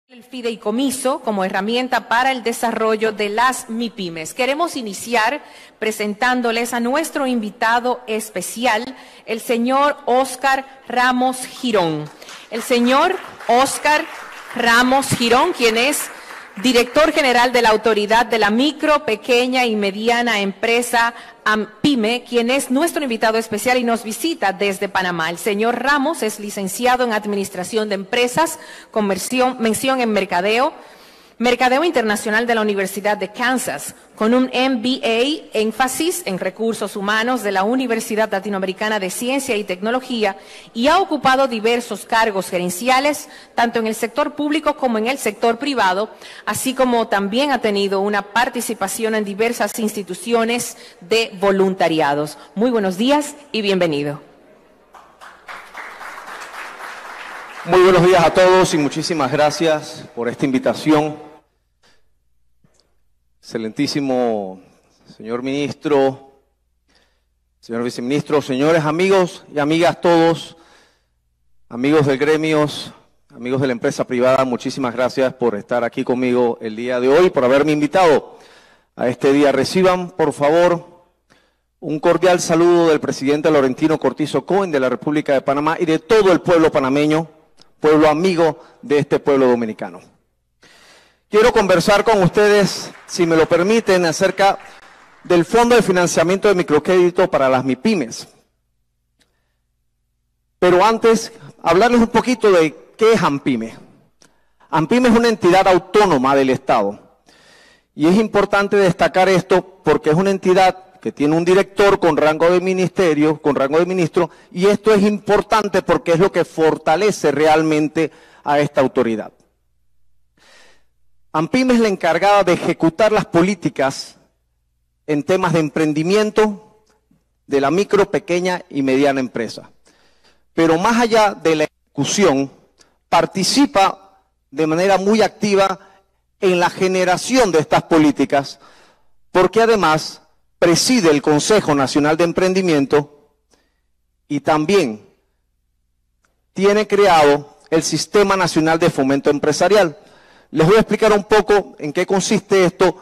El fideicomiso como herramienta para el desarrollo de las MIPYMES. Queremos iniciar presentándoles a nuestro invitado especial, el señor Óscar Ramos Girón. El señor Óscar Ramos Girón, quien es director general de la Autoridad de la Micro, Pequeña y Mediana Empresa AMPYME, quien es nuestro invitado especial y nos visita desde Panamá. El señor Ramos es licenciado en Administración de Empresas, con mención en Mercadeo Internacional de la Universidad de Kansas, con un MBA, énfasis en Recursos Humanos de la Universidad Latinoamericana de Ciencia y Tecnología, y ha ocupado diversos cargos gerenciales, tanto en el sector público como en el sector privado, así como también ha tenido una participación en diversas instituciones de voluntariados. Muy buenos días y bienvenido. Muy buenos días a todos y muchísimas gracias por esta invitación. Excelentísimo señor ministro, señor viceministro, señores amigos y amigas todos, amigos del gremio, amigos de la empresa privada, muchísimas gracias por estar aquí conmigo el día de hoy, por haberme invitado a este día. Reciban, por favor, un cordial saludo del presidente Laurentino Cortizo Cohen de la República de Panamá y de todo el pueblo panameño, pueblo amigo de este pueblo dominicano. Quiero conversar con ustedes, si me lo permiten, acerca del Fondo de Financiamiento de Microcrédito para las MIPYMES. Pero antes, hablarles un poquito de qué es AMPYME. AMPYME es una entidad autónoma del Estado. Y es importante destacar esto porque es una entidad que tiene un director con rango de ministerio, con rango de ministro, y esto es importante porque es lo que fortalece realmente a esta autoridad. AMPYME es la encargada de ejecutar las políticas en temas de emprendimiento de la micro, pequeña y mediana empresa. Pero más allá de la ejecución, participa de manera muy activa en la generación de estas políticas, porque además preside el Consejo Nacional de Emprendimiento y también tiene creado el Sistema Nacional de Fomento Empresarial. Les voy a explicar un poco en qué consiste esto,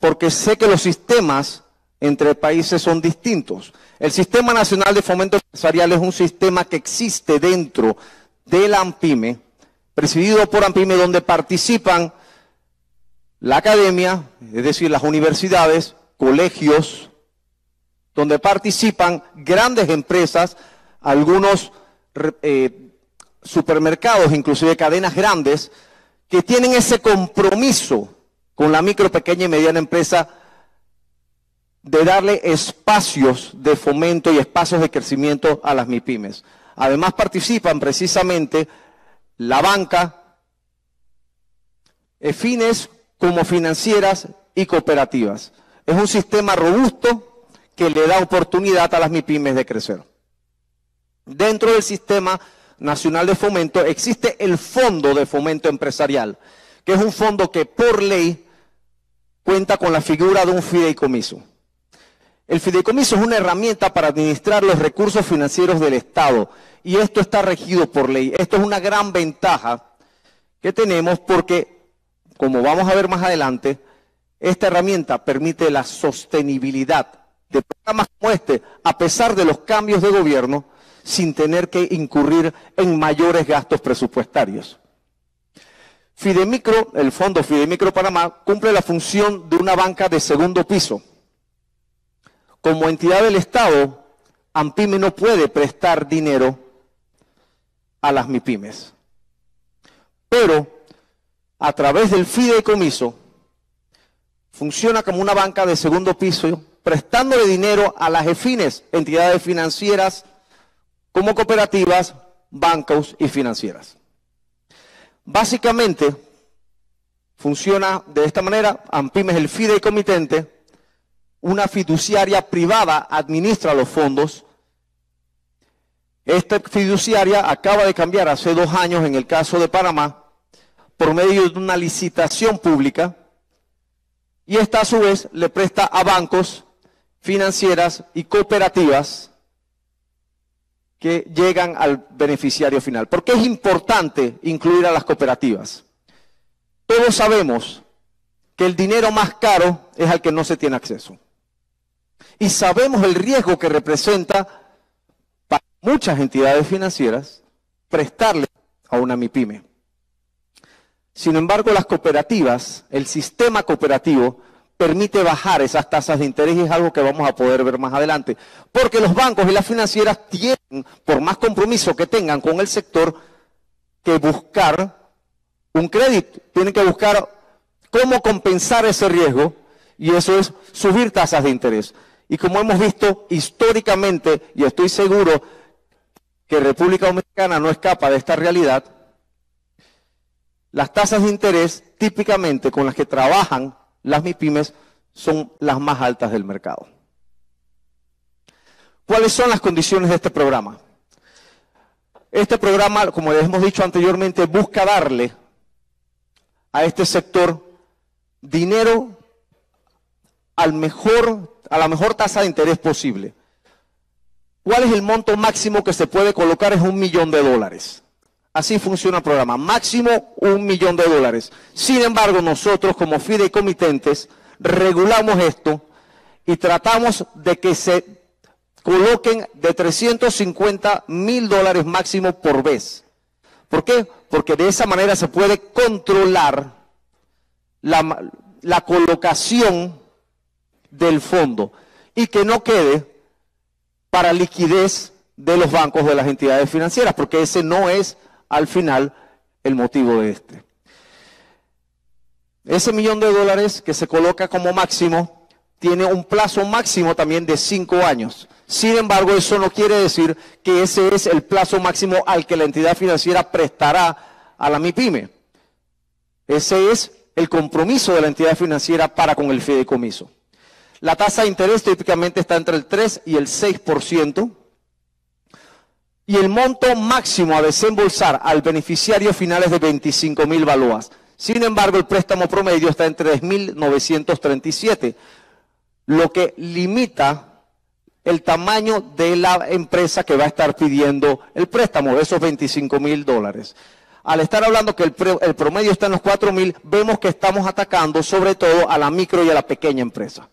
porque sé que los sistemas entre países son distintos. El Sistema Nacional de Fomento Empresarial es un sistema que existe dentro de la AMPYME, presidido por AMPYME, donde participan la academia, es decir, las universidades, colegios, donde participan grandes empresas, algunos supermercados, inclusive cadenas grandes, que tienen ese compromiso con la micro, pequeña y mediana empresa de darle espacios de fomento y espacios de crecimiento a las MIPYMES. Además participan precisamente la banca, fines como financieras y cooperativas. Es un sistema robusto que le da oportunidad a las MIPYMES de crecer. Dentro del Sistema Nacional de Fomento existe el Fondo de Fomento Empresarial, que es un fondo que por ley cuenta con la figura de un fideicomiso. El fideicomiso es una herramienta para administrar los recursos financieros del Estado y esto está regido por ley. Esto es una gran ventaja que tenemos porque, como vamos a ver más adelante, esta herramienta permite la sostenibilidad de programas como este, a pesar de los cambios de gobierno, sin tener que incurrir en mayores gastos presupuestarios. Fidemicro, el Fondo Fidemicro Panamá, cumple la función de una banca de segundo piso. Como entidad del Estado, AMPYME no puede prestar dinero a las MIPYMES. Pero, a través del fideicomiso, funciona como una banca de segundo piso, prestándole dinero a las EFINES, entidades financieras, como cooperativas, bancos y financieras. Básicamente, funciona de esta manera. AMPYME es el fideicomitente, una fiduciaria privada administra los fondos. Esta fiduciaria acaba de cambiar hace 2 años, en el caso de Panamá, por medio de una licitación pública, y esta a su vez le presta a bancos, financieras y cooperativas que llegan al beneficiario final. ¿Por qué es importante incluir a las cooperativas? Todos sabemos que el dinero más caro es al que no se tiene acceso. Y sabemos el riesgo que representa para muchas entidades financieras prestarle a una MIPYME. Sin embargo, las cooperativas, el sistema cooperativo, permite bajar esas tasas de interés y es algo que vamos a poder ver más adelante. Porque los bancos y las financieras tienen, por más compromiso que tengan con el sector, que buscar un crédito. Tienen que buscar cómo compensar ese riesgo y eso es subir tasas de interés. Y como hemos visto históricamente, y estoy seguro que República Dominicana no escapa de esta realidad, las tasas de interés típicamente con las que trabajan las MIPYMES son las más altas del mercado. ¿Cuáles son las condiciones de este programa? Este programa, como les hemos dicho anteriormente, busca darle a este sector dinero a la mejor tasa de interés posible. ¿Cuál es el monto máximo que se puede colocar? Es $1.000.000. Así funciona el programa, máximo $1.000.000. Sin embargo, nosotros como fideicomitentes regulamos esto y tratamos de que se coloquen de $350.000 máximo por vez. ¿Por qué? Porque de esa manera se puede controlar la colocación del fondo y que no quede para liquidez de los bancos, de las entidades financieras, porque ese no es al final el motivo de este. Ese $1.000.000 que se coloca como máximo tiene un plazo máximo también de 5 años. Sin embargo, eso no quiere decir que ese es el plazo máximo al que la entidad financiera prestará a la MIPYME. Ese es el compromiso de la entidad financiera para con el fideicomiso. La tasa de interés típicamente está entre el 3 y el 6%. Y el monto máximo a desembolsar al beneficiario final es de 25.000 balboas. Sin embargo, el préstamo promedio está en 3.937, lo que limita el tamaño de la empresa que va a estar pidiendo el préstamo, esos $25.000. Al estar hablando que el promedio está en los 4.000, vemos que estamos atacando sobre todo a la micro y a la pequeña empresa.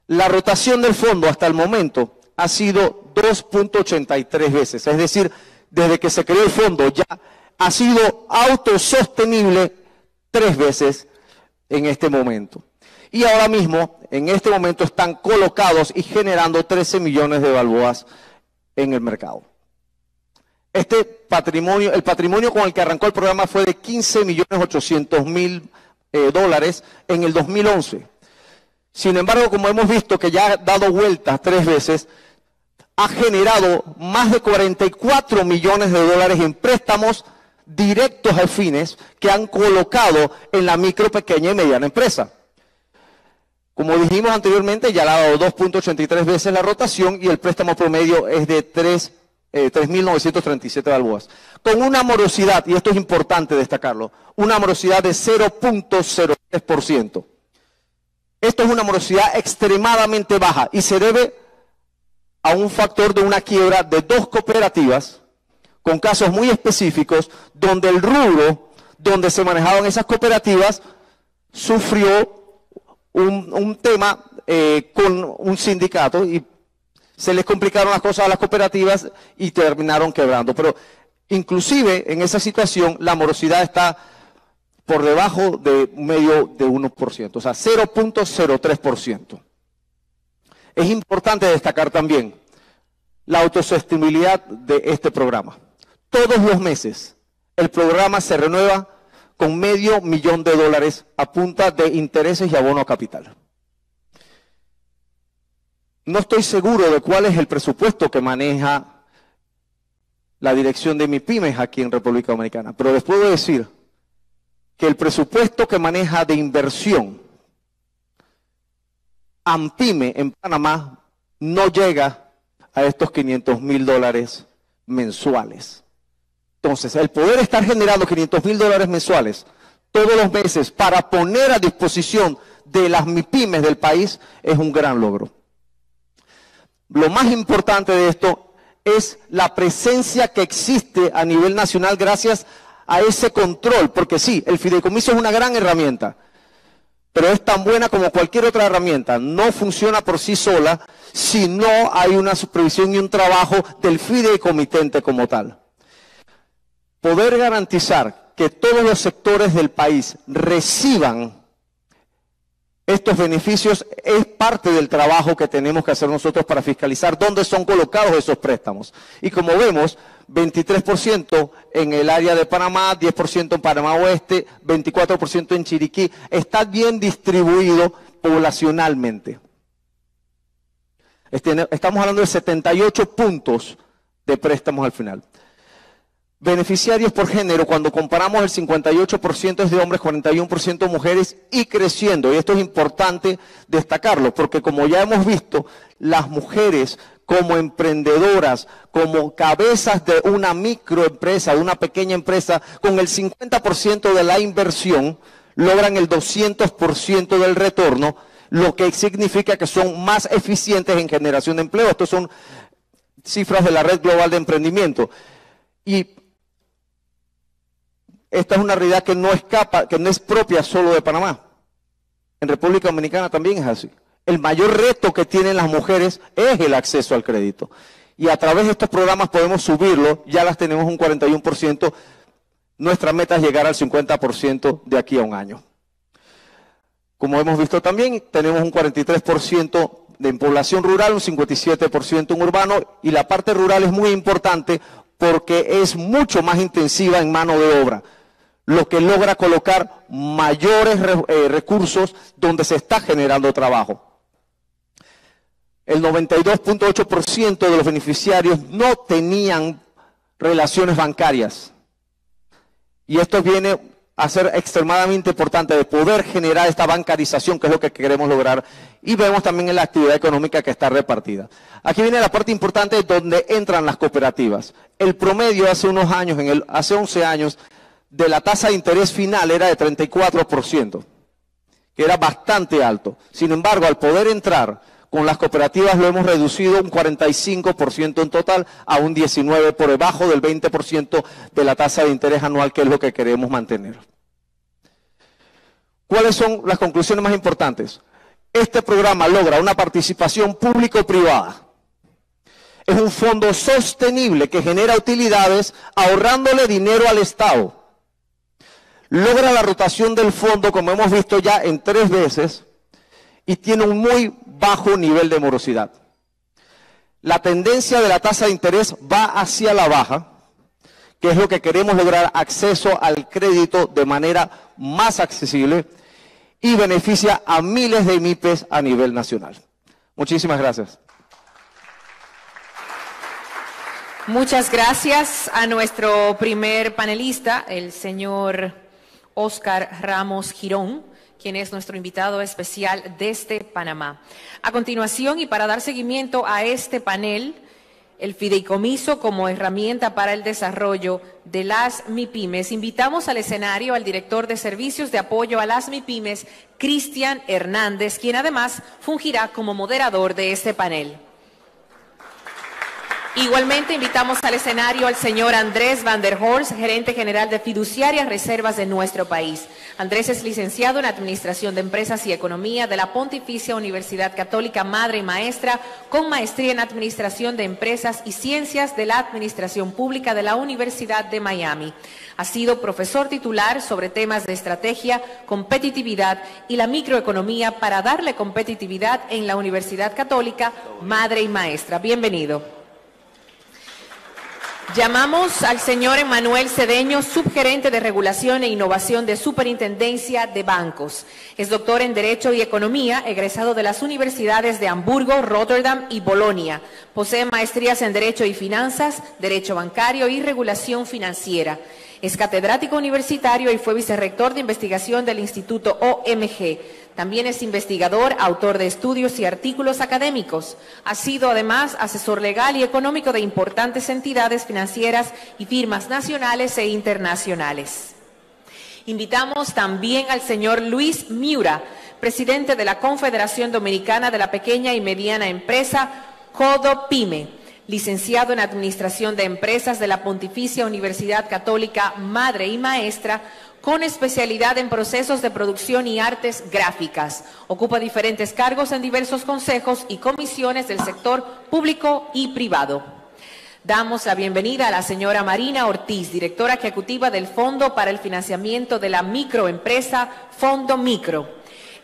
La rotación del fondo hasta el momento ha sido 2.83 veces, es decir, desde que se creó el fondo ya ha sido autosostenible 3 veces en este momento. Y ahora mismo, en este momento, están colocados y generando 13 millones de balboas en el mercado. El patrimonio con el que arrancó el programa fue de $15.800.000 en el 2011. Sin embargo, como hemos visto que ya ha dado vueltas 3 veces, ha generado más de $44 millones en préstamos directos a fines que han colocado en la micro, pequeña y mediana empresa. Como dijimos anteriormente, ya le ha dado 2.83 veces la rotación y el préstamo promedio es de 3.937 balboas. Con una morosidad, y esto es importante destacarlo, una morosidad de 0.03%. Esto es una morosidad extremadamente baja y se debe a un factor de una quiebra de 2 cooperativas con casos muy específicos donde el rubro donde se manejaban esas cooperativas sufrió un tema con un sindicato y se les complicaron las cosas a las cooperativas y terminaron quebrando. Pero inclusive en esa situación la morosidad está por debajo de medio de 1%, o sea 0.03%. Es importante destacar también la autosostenibilidad de este programa. Todos los meses el programa se renueva con $500.000 a punta de intereses y abono a capital. No estoy seguro de cuál es el presupuesto que maneja la dirección de MIPYMES aquí en República Dominicana, pero les puedo decir que el presupuesto que maneja de inversión AMPYME en Panamá no llega a estos $500.000 mensuales. Entonces, el poder estar generando $500.000 mensuales todos los meses para poner a disposición de las MIPYMES del país es un gran logro. Lo más importante de esto es la presencia que existe a nivel nacional gracias a ese control, porque sí, el fideicomiso es una gran herramienta, pero es tan buena como cualquier otra herramienta. No funciona por sí sola si no hay una supervisión y un trabajo del fideicomitente como tal. Poder garantizar que todos los sectores del país reciban estos beneficios es parte del trabajo que tenemos que hacer nosotros para fiscalizar dónde son colocados esos préstamos. Y como vemos, 23% en el área de Panamá, 10% en Panamá Oeste, 24% en Chiriquí. Está bien distribuido poblacionalmente. Estamos hablando de 78 puntos de préstamos al final. Beneficiarios por género, cuando comparamos el 58% es de hombres, 41% mujeres y creciendo. Y esto es importante destacarlo, porque como ya hemos visto, las mujeres como emprendedoras, como cabezas de una microempresa, de una pequeña empresa, con el 50% de la inversión, logran el 200% del retorno, lo que significa que son más eficientes en generación de empleo. Estos son cifras de la Red Global de Emprendimiento. Y esta es una realidad que no escapa, que no es propia solo de Panamá. En República Dominicana también es así. El mayor reto que tienen las mujeres es el acceso al crédito. Y a través de estos programas podemos subirlo, ya las tenemos un 41%. Nuestra meta es llegar al 50% de aquí a un año. Como hemos visto también, tenemos un 43% de población rural, un 57% en urbano, y la parte rural es muy importante porque es mucho más intensiva en mano de obra, lo que logra colocar mayores recursos donde se está generando trabajo. El 92.8% de los beneficiarios no tenían relaciones bancarias. Y esto viene a ser extremadamente importante de poder generar esta bancarización, que es lo que queremos lograr. Y vemos también en la actividad económica que está repartida. Aquí viene la parte importante donde entran las cooperativas. El promedio hace unos años, hace 11 años, de la tasa de interés final era de 34%, que era bastante alto. Sin embargo, al poder entrar con las cooperativas lo hemos reducido un 45% en total a un 19%, por debajo del 20% de la tasa de interés anual, que es lo que queremos mantener. ¿Cuáles son las conclusiones más importantes? Este programa logra una participación público-privada. Es un fondo sostenible que genera utilidades ahorrándole dinero al Estado. Logra la rotación del fondo, como hemos visto ya en 3 veces, y tiene un muy bajo nivel de morosidad. La tendencia de la tasa de interés va hacia la baja, que es lo que queremos lograr, acceso al crédito de manera más accesible, y beneficia a miles de MIPES a nivel nacional. Muchísimas gracias. Muchas gracias a nuestro primer panelista, el señor Óscar Ramos Girón, quien es nuestro invitado especial desde Panamá. A continuación, y para dar seguimiento a este panel, el fideicomiso como herramienta para el desarrollo de las MIPYMES, invitamos al escenario al director de Servicios de Apoyo a las MIPYMES, Cristian Hernández, quien además fungirá como moderador de este panel. Igualmente invitamos al escenario al señor Andrés Van der Horst, gerente general de Fiduciarias Reservas de nuestro país. Andrés es licenciado en Administración de Empresas y Economía de la Pontificia Universidad Católica Madre y Maestra, con maestría en Administración de Empresas y Ciencias de la Administración Pública de la Universidad de Miami. Ha sido profesor titular sobre temas de estrategia, competitividad y la microeconomía para darle competitividad en la Universidad Católica Madre y Maestra. Bienvenido. Llamamos al señor Emanuel Cedeño, subgerente de Regulación e Innovación de Superintendencia de Bancos. Es doctor en Derecho y Economía, egresado de las universidades de Hamburgo, Rotterdam y Bolonia. Posee maestrías en Derecho y Finanzas, Derecho Bancario y Regulación Financiera. Es catedrático universitario y fue vicerrector de investigación del Instituto OMG. También es investigador, autor de estudios y artículos académicos. Ha sido además asesor legal y económico de importantes entidades financieras y firmas nacionales e internacionales. Invitamos también al señor Luis Miura, presidente de la Confederación Dominicana de la Pequeña y Mediana Empresa, CODOPYME. licenciado en Administración de Empresas de la Pontificia Universidad Católica Madre y Maestra, con especialidad en procesos de producción y artes gráficas. Ocupa diferentes cargos en diversos consejos y comisiones del sector público y privado. Damos la bienvenida a la señora Marina Ortiz, directora ejecutiva del Fondo para el Financiamiento de la Microempresa, Fondo Micro.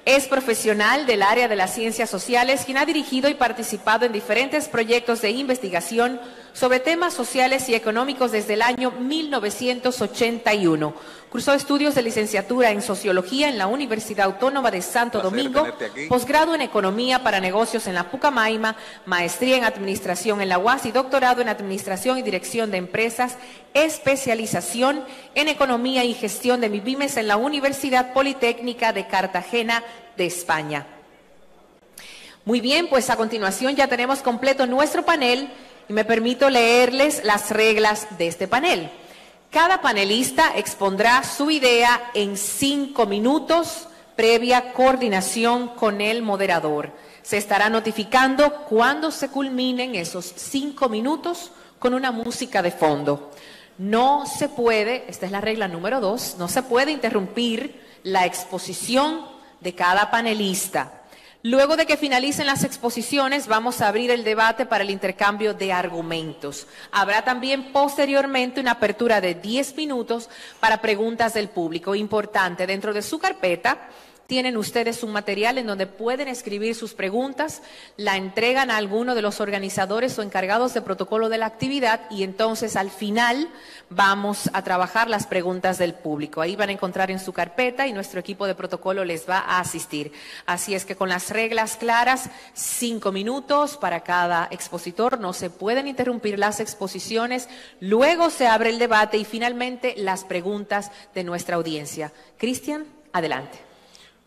Es profesional del área de las ciencias sociales, quien ha dirigido y participado en diferentes proyectos de investigación sobre temas sociales y económicos desde el año 1981. Cursó estudios de licenciatura en Sociología en la Universidad Autónoma de Santo Domingo, posgrado en Economía para Negocios en la Pucamaima, maestría en Administración en la UAS y doctorado en Administración y Dirección de Empresas, especialización en Economía y Gestión de MIPYMES en la Universidad Politécnica de Cartagena de España. Muy bien, pues a continuación ya tenemos completo nuestro panel y me permito leerles las reglas de este panel. Cada panelista expondrá su idea en 5 minutos, previa coordinación con el moderador. Se estará notificando cuando se culminen esos 5 minutos con una música de fondo. No se puede, esta es la regla número 2, no se puede interrumpir la exposición de cada panelista. Luego de que finalicen las exposiciones, vamos a abrir el debate para el intercambio de argumentos. Habrá también posteriormente una apertura de 10 minutos para preguntas del público. Importante, dentro de su carpeta tienen ustedes un material en donde pueden escribir sus preguntas, la entregan a alguno de los organizadores o encargados de protocolo de la actividad y entonces al final vamos a trabajar las preguntas del público. Ahí van a encontrar en su carpeta y nuestro equipo de protocolo les va a asistir. Así es que con las reglas claras, 5 minutos para cada expositor, no se pueden interrumpir las exposiciones, luego se abre el debate y finalmente las preguntas de nuestra audiencia. Cristian, adelante.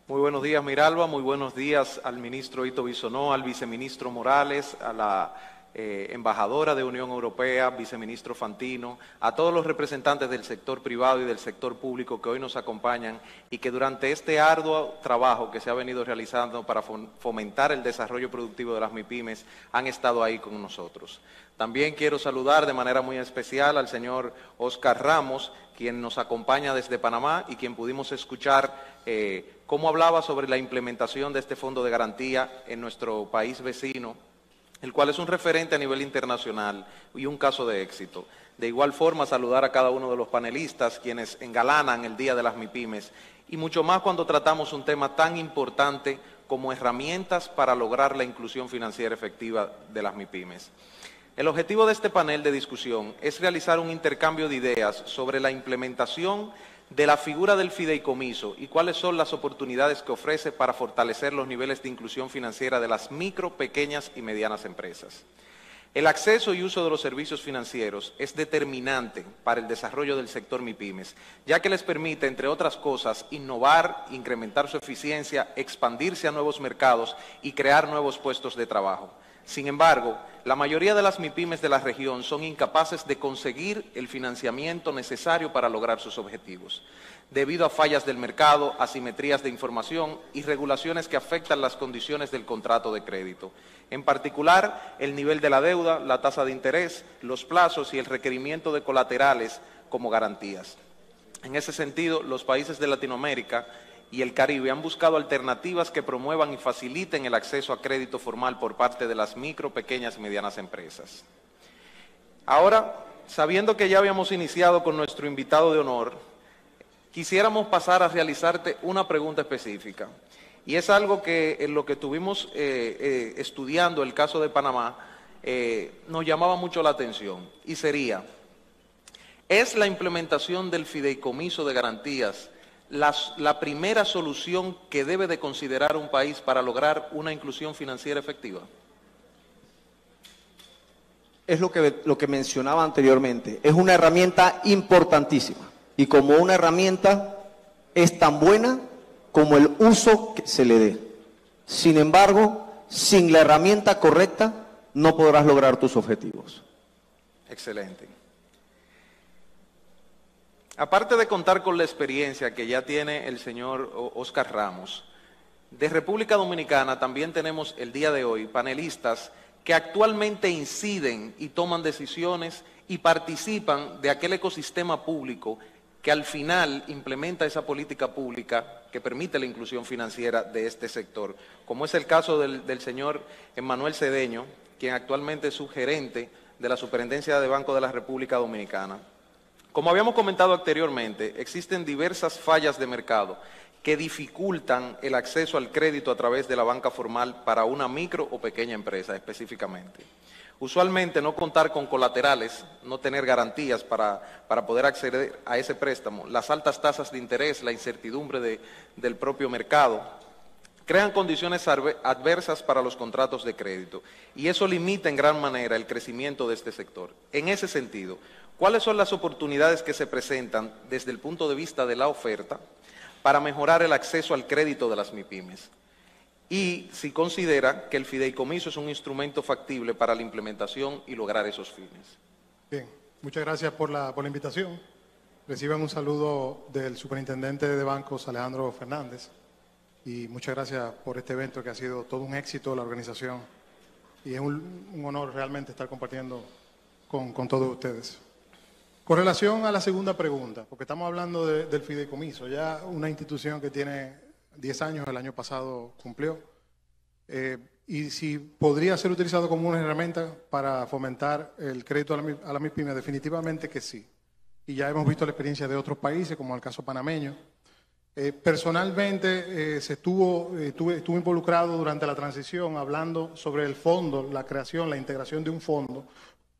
Muy buenos días, Miralba. Muy buenos días al ministro Ito Bisonó, al viceministro Morales, a la embajadora de Unión Europea, viceministro Fantino, a todos los representantes del sector privado y del sector público que hoy nos acompañan y que durante este arduo trabajo que se ha venido realizando para fomentar el desarrollo productivo de las MIPYMES han estado ahí con nosotros. También quiero saludar de manera muy especial al señor Óscar Ramos, quien nos acompaña desde Panamá y quien pudimos escuchar cómo hablaba sobre la implementación de este fondo de garantía en nuestro país vecino, el cual es un referente a nivel internacional y un caso de éxito. De igual forma, saludar a cada uno de los panelistas, quienes engalanan el Día de las MIPYMES, y mucho más cuando tratamos un tema tan importante como herramientas para lograr la inclusión financiera efectiva de las MIPYMES. El objetivo de este panel de discusión es realizar un intercambio de ideas sobre la implementación de la figura del fideicomiso y cuáles son las oportunidades que ofrece para fortalecer los niveles de inclusión financiera de las micro, pequeñas y medianas empresas. El acceso y uso de los servicios financieros es determinante para el desarrollo del sector MIPYMES, ya que les permite, entre otras cosas, innovar, incrementar su eficiencia, expandirse a nuevos mercados y crear nuevos puestos de trabajo. Sin embargo, la mayoría de las MIPYMES de la región son incapaces de conseguir el financiamiento necesario para lograr sus objetivos, debido a fallas del mercado, asimetrías de información y regulaciones que afectan las condiciones del contrato de crédito. En particular, el nivel de la deuda, la tasa de interés, los plazos y el requerimiento de colaterales como garantías. En ese sentido, los países de Latinoamérica y el Caribe han buscado alternativas que promuevan y faciliten el acceso a crédito formal por parte de las micro, pequeñas y medianas empresas. Ahora, sabiendo que ya habíamos iniciado con nuestro invitado de honor, quisiéramos pasar a realizarte una pregunta específica. Y es algo que en lo que estuvimos estudiando el caso de Panamá nos llamaba mucho la atención. Y sería, ¿es la implementación del fideicomiso de garantías la primera solución que debe de considerar un país para lograr una inclusión financiera efectiva? Es lo que mencionaba anteriormente, es una herramienta importantísima y como una herramienta es tan buena como el uso que se le dé. Sin embargo, sin la herramienta correcta no podrás lograr tus objetivos. Excelente. Aparte de contar con la experiencia que ya tiene el señor Óscar Ramos, de República Dominicana también tenemos el día de hoy panelistas que actualmente inciden y toman decisiones y participan de aquel ecosistema público que al final implementa esa política pública que permite la inclusión financiera de este sector, como es el caso del señor Emmanuel Cedeño, quien actualmente es subgerente de la Superintendencia de Banco de la República Dominicana. Como habíamos comentado anteriormente, existen diversas fallas de mercado que dificultan el acceso al crédito a través de la banca formal para una micro o pequeña empresa específicamente. Usualmente no contar con colaterales, no tener garantías para poder acceder a ese préstamo, las altas tasas de interés, la incertidumbre del propio mercado, crean condiciones adversas para los contratos de crédito y eso limita en gran manera el crecimiento de este sector. En ese sentido, ¿cuáles son las oportunidades que se presentan desde el punto de vista de la oferta para mejorar el acceso al crédito de las MIPYMES? Y si considera que el fideicomiso es un instrumento factible para la implementación y lograr esos fines. Bien, muchas gracias por la invitación. Reciban un saludo del superintendente de bancos, Alejandro Fernández, y muchas gracias por este evento que ha sido todo un éxito de la organización y es un honor realmente estar compartiendo con todos ustedes. Con relación a la segunda pregunta, porque estamos hablando del fideicomiso, ya una institución que tiene 10 años, el año pasado cumplió, y si podría ser utilizado como una herramienta para fomentar el crédito a la MIPYME, definitivamente que sí. Y ya hemos visto la experiencia de otros países, como el caso panameño. Personalmente estuve involucrado durante la transición hablando sobre el fondo, la creación, la integración de un fondo,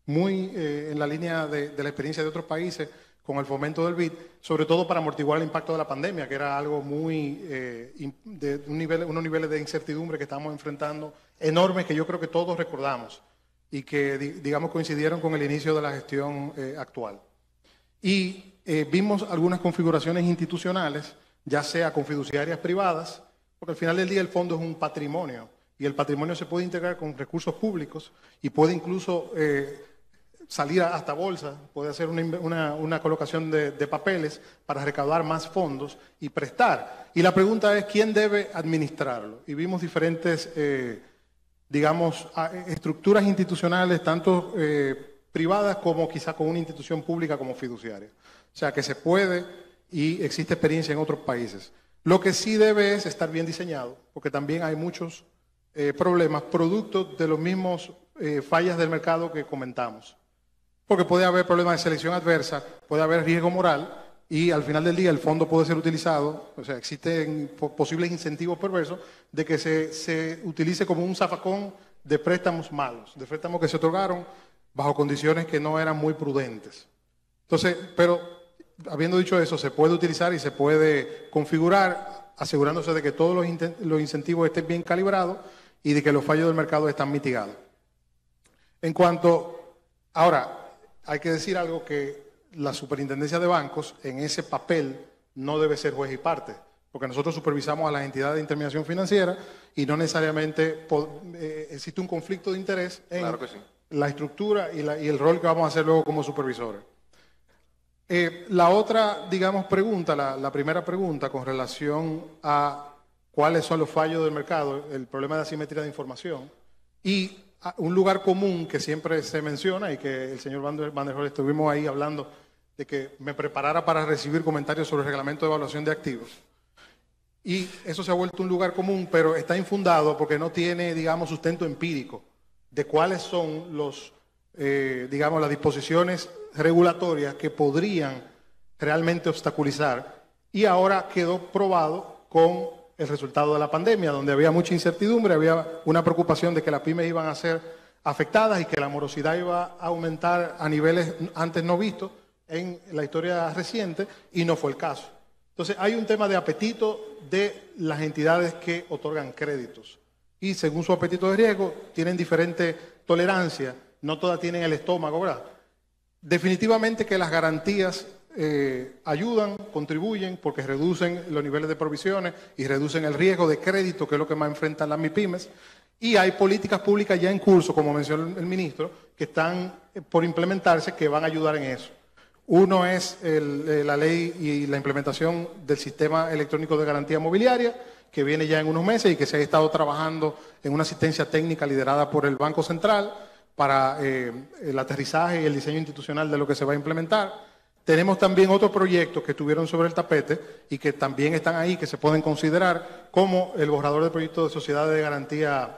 muy en la línea de la experiencia de otros países, con el fomento del BID, sobre todo para amortiguar el impacto de la pandemia, que era algo muy de unos niveles de incertidumbre que estamos enfrentando enormes, que yo creo que todos recordamos y que, digamos, coincidieron con el inicio de la gestión actual. Y vimos algunas configuraciones institucionales, ya sea con fiduciarias privadas, porque al final del día el fondo es un patrimonio, y el patrimonio se puede integrar con recursos públicos y puede incluso salir hasta bolsa, puede hacer una colocación de papeles para recaudar más fondos y prestar. Y la pregunta es, ¿quién debe administrarlo? Y vimos diferentes, digamos, estructuras institucionales, tanto privadas como quizá con una institución pública como fiduciaria. O sea, que se puede y existe experiencia en otros países. Lo que sí debe es estar bien diseñado, porque también hay muchos problemas, producto de los mismos fallas del mercado que comentamos. Porque puede haber problemas de selección adversa, puede haber riesgo moral y al final del día el fondo puede ser utilizado, o sea, existen posibles incentivos perversos de que se utilice como un zafacón de préstamos malos, de préstamos que se otorgaron bajo condiciones que no eran muy prudentes. Entonces, pero habiendo dicho eso, se puede utilizar y se puede configurar asegurándose de que todos los incentivos estén bien calibrados y de que los fallos del mercado están mitigados. En cuanto, ahora, hay que decir algo que la superintendencia de bancos en ese papel no debe ser juez y parte, porque nosotros supervisamos a las entidades de intermediación financiera y no necesariamente existe un conflicto de interés en la estructura y el rol que vamos a hacer luego como supervisores. La otra, digamos, pregunta, la primera pregunta con relación a cuáles son los fallos del mercado, el problema de asimetría de información y un lugar común que siempre se menciona y que el señor Van der Hoel estuvimos ahí hablando de que me preparara para recibir comentarios sobre el reglamento de evaluación de activos. Y eso se ha vuelto un lugar común, pero está infundado porque no tiene, digamos, sustento empírico de cuáles son los, digamos, las disposiciones regulatorias que podrían realmente obstaculizar. Y ahora quedó probado con el resultado de la pandemia, donde había mucha incertidumbre, había una preocupación de que las pymes iban a ser afectadas y que la morosidad iba a aumentar a niveles antes no vistos en la historia reciente, y no fue el caso. Entonces hay un tema de apetito de las entidades que otorgan créditos, y según su apetito de riesgo tienen diferente tolerancia, no todas tienen el estómago, ¿verdad? Definitivamente que las garantías ayudan, contribuyen, porque reducen los niveles de provisiones y reducen el riesgo de crédito, que es lo que más enfrentan las MIPYMES. Y hay políticas públicas ya en curso, como mencionó el ministro, que están por implementarse, que van a ayudar en eso. Uno es la ley y la implementación del sistema electrónico de garantía mobiliaria, que viene ya en unos meses y que se ha estado trabajando en una asistencia técnica liderada por el Banco Central para el aterrizaje y el diseño institucional de lo que se va a implementar. Tenemos también otros proyectos que estuvieron sobre el tapete y que también están ahí, que se pueden considerar, como el borrador del proyecto de sociedades de garantías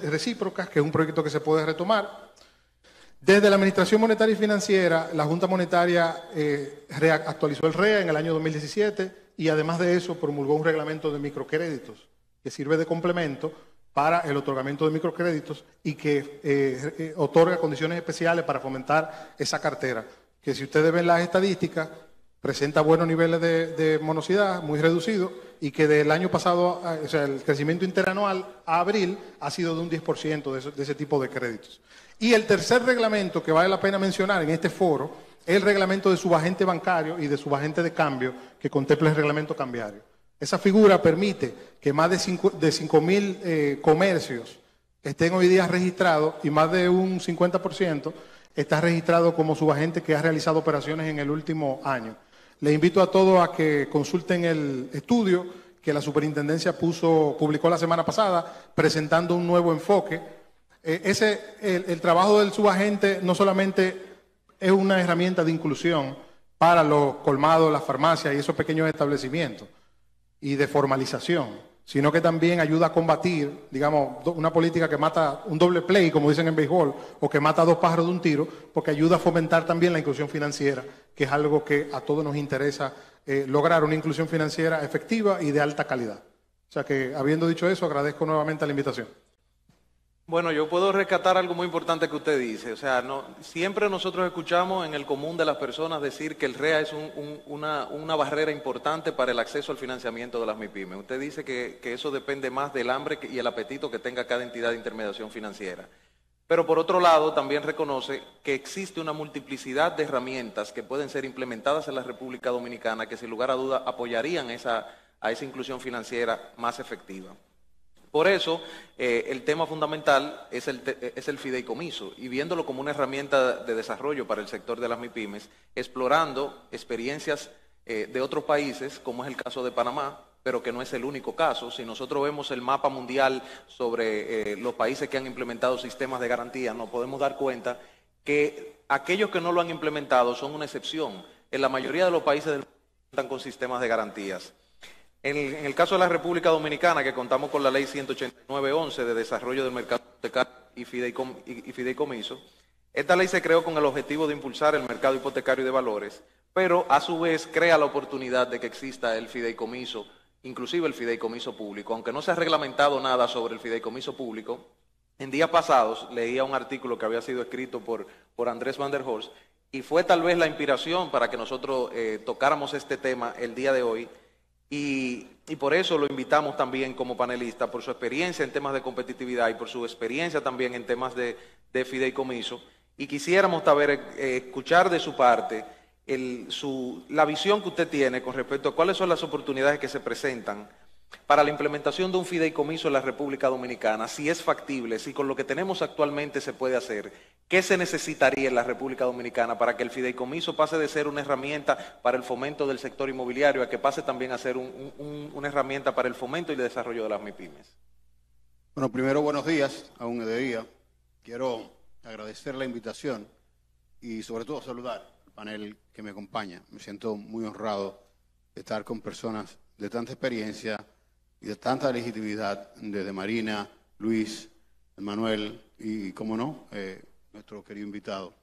recíprocas, que es un proyecto que se puede retomar. Desde la Administración Monetaria y Financiera, la Junta Monetaria actualizó el REA en el año 2017 y además de eso promulgó un reglamento de microcréditos que sirve de complemento para el otorgamiento de microcréditos y que otorga condiciones especiales para fomentar esa cartera, que si ustedes ven las estadísticas, presenta buenos niveles de morosidad, muy reducidos, y que del año pasado, o sea, el crecimiento interanual a abril ha sido de un 10% de ese tipo de créditos. Y el tercer reglamento que vale la pena mencionar en este foro es el reglamento de subagente bancario y de subagente de cambio que contempla el reglamento cambiario. Esa figura permite que más de 5.000 comercios estén hoy día registrados y más de un 50% está registrado como subagente que ha realizado operaciones en el último año. Les invito a todos a que consulten el estudio que la superintendencia publicó la semana pasada presentando un nuevo enfoque. El trabajo del subagente no solamente es una herramienta de inclusión para los colmados, las farmacias y esos pequeños establecimientos y de formalización, sino que también ayuda a combatir, digamos, una política que mata un doble play, como dicen en béisbol, o que mata a dos pájaros de un tiro, porque ayuda a fomentar también la inclusión financiera, que es algo que a todos nos interesa lograr, una inclusión financiera efectiva y de alta calidad. O sea que, habiendo dicho eso, agradezco nuevamente la invitación. Bueno, yo puedo rescatar algo muy importante que usted dice. O sea, siempre nosotros escuchamos en el común de las personas decir que el REA es una barrera importante para el acceso al financiamiento de las MIPYMES. Usted dice que eso depende más del hambre y el apetito que tenga cada entidad de intermediación financiera. Pero por otro lado, también reconoce que existe una multiplicidad de herramientas que pueden ser implementadas en la República Dominicana que sin lugar a duda apoyarían a esa inclusión financiera más efectiva. Por eso, el tema fundamental es el fideicomiso, y viéndolo como una herramienta de desarrollo para el sector de las MIPYMES, explorando experiencias de otros países, como es el caso de Panamá, pero que no es el único caso. Si nosotros vemos el mapa mundial sobre los países que han implementado sistemas de garantía, nos podemos dar cuenta que aquellos que no lo han implementado son una excepción. En la mayoría de los países del mundo cuentan con sistemas de garantías. En el caso de la República Dominicana, que contamos con la Ley 189-11 de Desarrollo del Mercado Hipotecario y Fideicomiso, esta ley se creó con el objetivo de impulsar el mercado hipotecario de valores, pero a su vez crea la oportunidad de que exista el fideicomiso, inclusive el fideicomiso público. Aunque no se ha reglamentado nada sobre el fideicomiso público, en días pasados leía un artículo que había sido escrito por Andrés Van der Horst, y fue tal vez la inspiración para que nosotros tocáramos este tema el día de hoy. Y por eso lo invitamos también como panelista, por su experiencia en temas de competitividad y por su experiencia también en temas de fideicomiso. Y quisiéramos escuchar de su parte la visión que usted tiene con respecto a cuáles son las oportunidades que se presentan para la implementación de un fideicomiso en la República Dominicana, si es factible, si con lo que tenemos actualmente se puede hacer, qué se necesitaría en la República Dominicana para que el fideicomiso pase de ser una herramienta para el fomento del sector inmobiliario a que pase también a ser una herramienta para el fomento y el desarrollo de las MIPYMES. Bueno, primero buenos días, aún de día. Quiero agradecer la invitación y sobre todo saludar al panel que me acompaña. Me siento muy honrado de estar con personas de tanta experiencia y de tanta legitimidad, desde Marina, Luis, Manuel y, como no, nuestro querido invitado.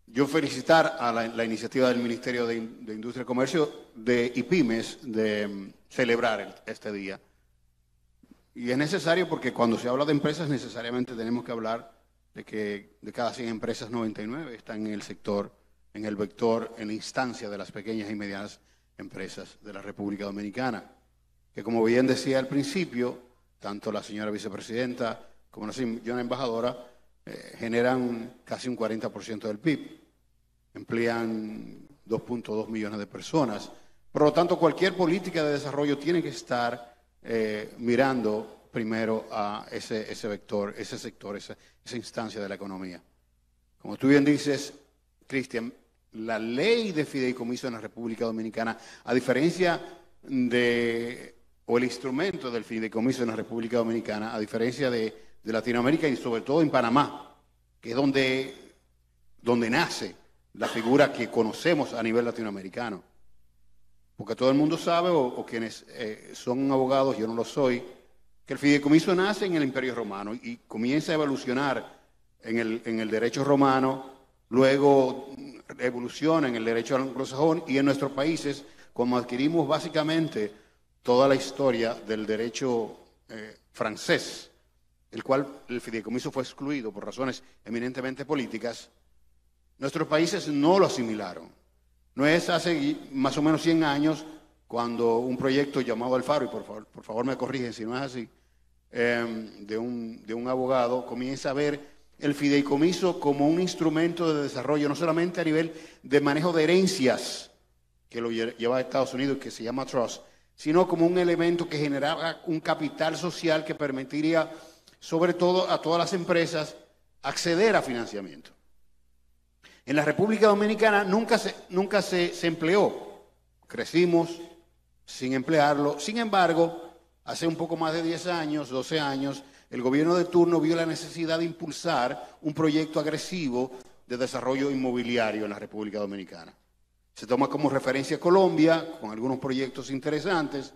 Yo felicitar a la iniciativa del Ministerio de Industria y Comercio y Pymes de celebrar este día. Y es necesario porque cuando se habla de empresas necesariamente tenemos que hablar de que de cada 100 empresas 99 están en el sector, en el vector, en la instancia de las pequeñas y medianas empresas de la República Dominicana, que como bien decía al principio, tanto la señora vicepresidenta como la señora embajadora generan casi un 40% del PIB, emplean 2.2 millones de personas. Por lo tanto, cualquier política de desarrollo tiene que estar mirando primero a ese vector, ese sector, esa instancia de la economía. Como tú bien dices, Cristian, la ley de fideicomiso en la República Dominicana, a diferencia o el instrumento del fideicomiso en la República Dominicana, a diferencia de Latinoamérica y sobre todo en Panamá, que es donde nace la figura que conocemos a nivel latinoamericano. Porque todo el mundo sabe, o quienes son abogados, yo no lo soy, que el fideicomiso nace en el Imperio Romano y comienza a evolucionar en el derecho romano, luego evoluciona en el derecho anglosajón y en nuestros países, como adquirimos básicamente toda la historia del derecho francés, el cual el fideicomiso fue excluido por razones eminentemente políticas, nuestros países no lo asimilaron. No es hace más o menos 100 años cuando un proyecto llamado Alfaro, y por favor me corrigen si no es así, de un abogado, comienza a ver el fideicomiso como un instrumento de desarrollo, no solamente a nivel de manejo de herencias, que lo lleva a Estados Unidos, que se llama trust, sino como un elemento que generaba un capital social que permitiría, sobre todo a todas las empresas, acceder a financiamiento. En la República Dominicana nunca se empleó. Crecimos sin emplearlo. Sin embargo, hace un poco más de 10 años, 12 años, el gobierno de turno vio la necesidad de impulsar un proyecto agresivo de desarrollo inmobiliario en la República Dominicana. Se toma como referencia Colombia, con algunos proyectos interesantes,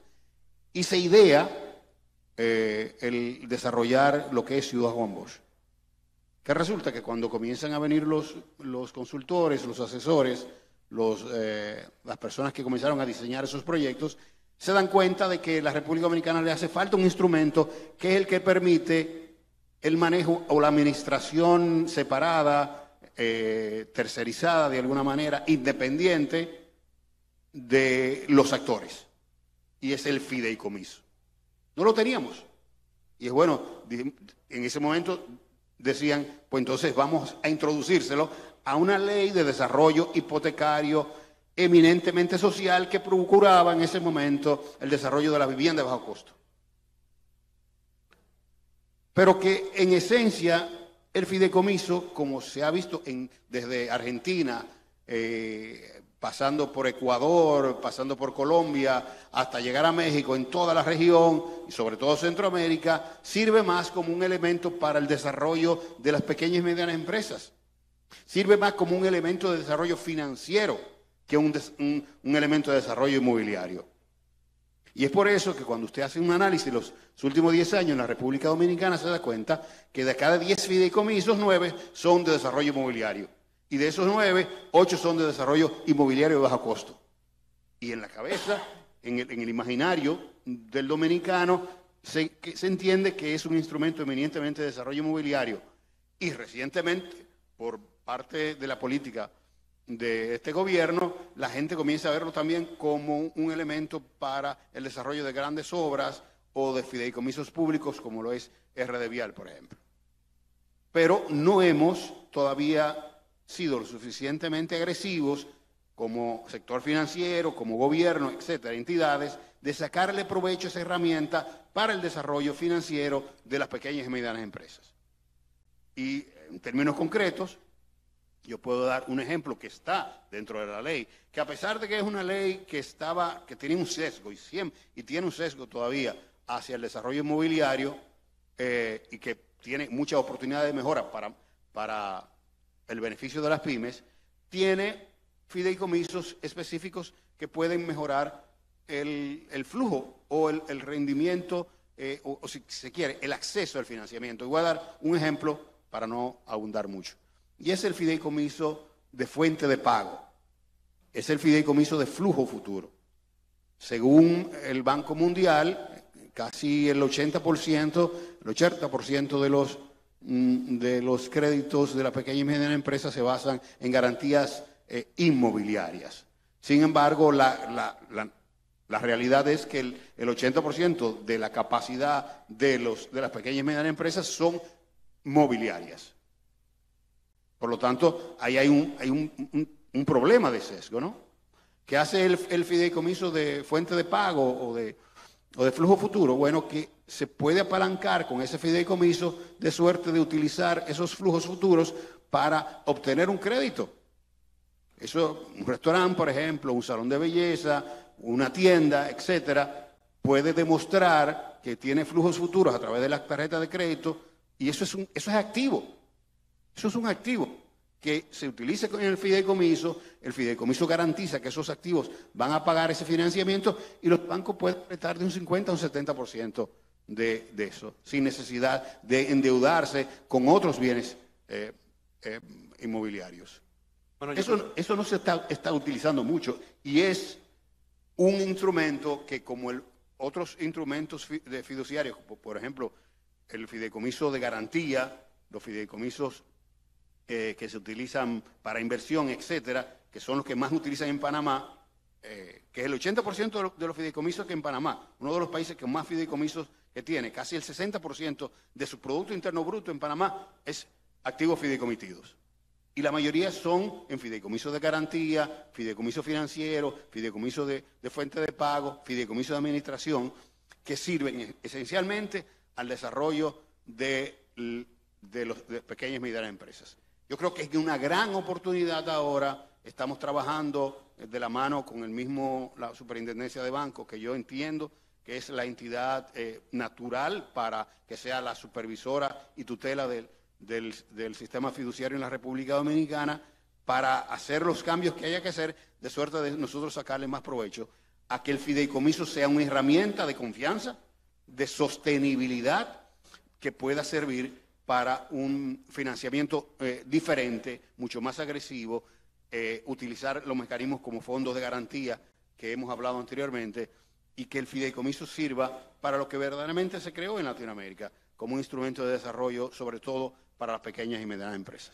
y se idea el desarrollar lo que es Ciudad Juan Bosch. Que resulta que cuando comienzan a venir los consultores, los asesores, las personas que comenzaron a diseñar esos proyectos, se dan cuenta de que a la República Dominicana le hace falta un instrumento que es el que permite el manejo o la administración separada, tercerizada de alguna manera, independiente de los actores. Y es el fideicomiso. No lo teníamos. Y es bueno, en ese momento decían, pues entonces vamos a introducírselo a una ley de desarrollo hipotecario eminentemente social que procuraba en ese momento el desarrollo de la vivienda de bajo costo. Pero que en esencia el fideicomiso, como se ha visto desde Argentina, pasando por Ecuador, pasando por Colombia, hasta llegar a México, en toda la región, y sobre todo Centroamérica, sirve más como un elemento para el desarrollo de las pequeñas y medianas empresas. Sirve más como un elemento de desarrollo financiero que un elemento de desarrollo inmobiliario. Y es por eso que cuando usted hace un análisis de los últimos 10 años en la República Dominicana, se da cuenta que de cada 10 fideicomisos, 9 son de desarrollo inmobiliario. Y de esos 9, 8 son de desarrollo inmobiliario de bajo costo. Y en la cabeza, en el imaginario del dominicano, se entiende que es un instrumento eminentemente de desarrollo inmobiliario. Y recientemente, por parte de la política de este gobierno, la gente comienza a verlo también como un elemento para el desarrollo de grandes obras o de fideicomisos públicos, como lo es RD Vial, por ejemplo. Pero no hemos todavía sido lo suficientemente agresivos como sector financiero, como gobierno, etcétera, entidades, de sacarle provecho a esa herramienta para el desarrollo financiero de las pequeñas y medianas empresas. Y en términos concretos, yo puedo dar un ejemplo que está dentro de la ley, que a pesar de que es una ley que tenía un sesgo y tiene un sesgo todavía hacia el desarrollo inmobiliario y que tiene muchas oportunidades de mejora para el beneficio de las pymes, tiene fideicomisos específicos que pueden mejorar el flujo o el rendimiento o si se quiere, el acceso al financiamiento. Y voy a dar un ejemplo para no abundar mucho. Y es el fideicomiso de fuente de pago. Es el fideicomiso de flujo futuro. Según el Banco Mundial, casi el 80% de los créditos de la pequeña y mediana empresa se basan en garantías inmobiliarias. Sin embargo, la realidad es que el 80% de la capacidad de las pequeñas y medianas empresas son mobiliarias. Por lo tanto, ahí hay un problema de sesgo, ¿no? ¿Qué hace el fideicomiso de fuente de pago o de flujo futuro? Bueno, que se puede apalancar con ese fideicomiso de suerte de utilizar esos flujos futuros para obtener un crédito. Eso, un restaurante, por ejemplo, un salón de belleza, una tienda, etcétera, puede demostrar que tiene flujos futuros a través de la tarjeta de crédito y eso es activo. Eso es un activo que se utiliza con el fideicomiso garantiza que esos activos van a pagar ese financiamiento y los bancos pueden prestar de un 50 a un 70% de eso, sin necesidad de endeudarse con otros bienes inmobiliarios. Bueno, eso no se está utilizando mucho y es un instrumento que, como otros instrumentos de fiduciarios, por ejemplo, el fideicomiso de garantía, los fideicomisos que se utilizan para inversión, etcétera, que son los que más utilizan en Panamá, que es el 80% de los fideicomisos que en Panamá, uno de los países que más fideicomisos que tiene, casi el 60% de su Producto Interno Bruto en Panamá es activos fideicomitidos. Y la mayoría son en fideicomisos de garantía, fideicomiso financiero, fideicomiso de fuente de pago, fideicomiso de administración, que sirven esencialmente al desarrollo de pequeñas y medianas empresas. Yo creo que es una gran oportunidad ahora. Estamos trabajando de la mano con la Superintendencia de Bancos, que yo entiendo que es la entidad natural para que sea la supervisora y tutela del sistema fiduciario en la República Dominicana, para hacer los cambios que haya que hacer, de suerte de nosotros sacarle más provecho a que el fideicomiso sea una herramienta de confianza, de sostenibilidad, que pueda servir para un financiamiento diferente, mucho más agresivo, utilizar los mecanismos como fondos de garantía que hemos hablado anteriormente, y que el fideicomiso sirva para lo que verdaderamente se creó en Latinoamérica, como un instrumento de desarrollo, sobre todo para las pequeñas y medianas empresas.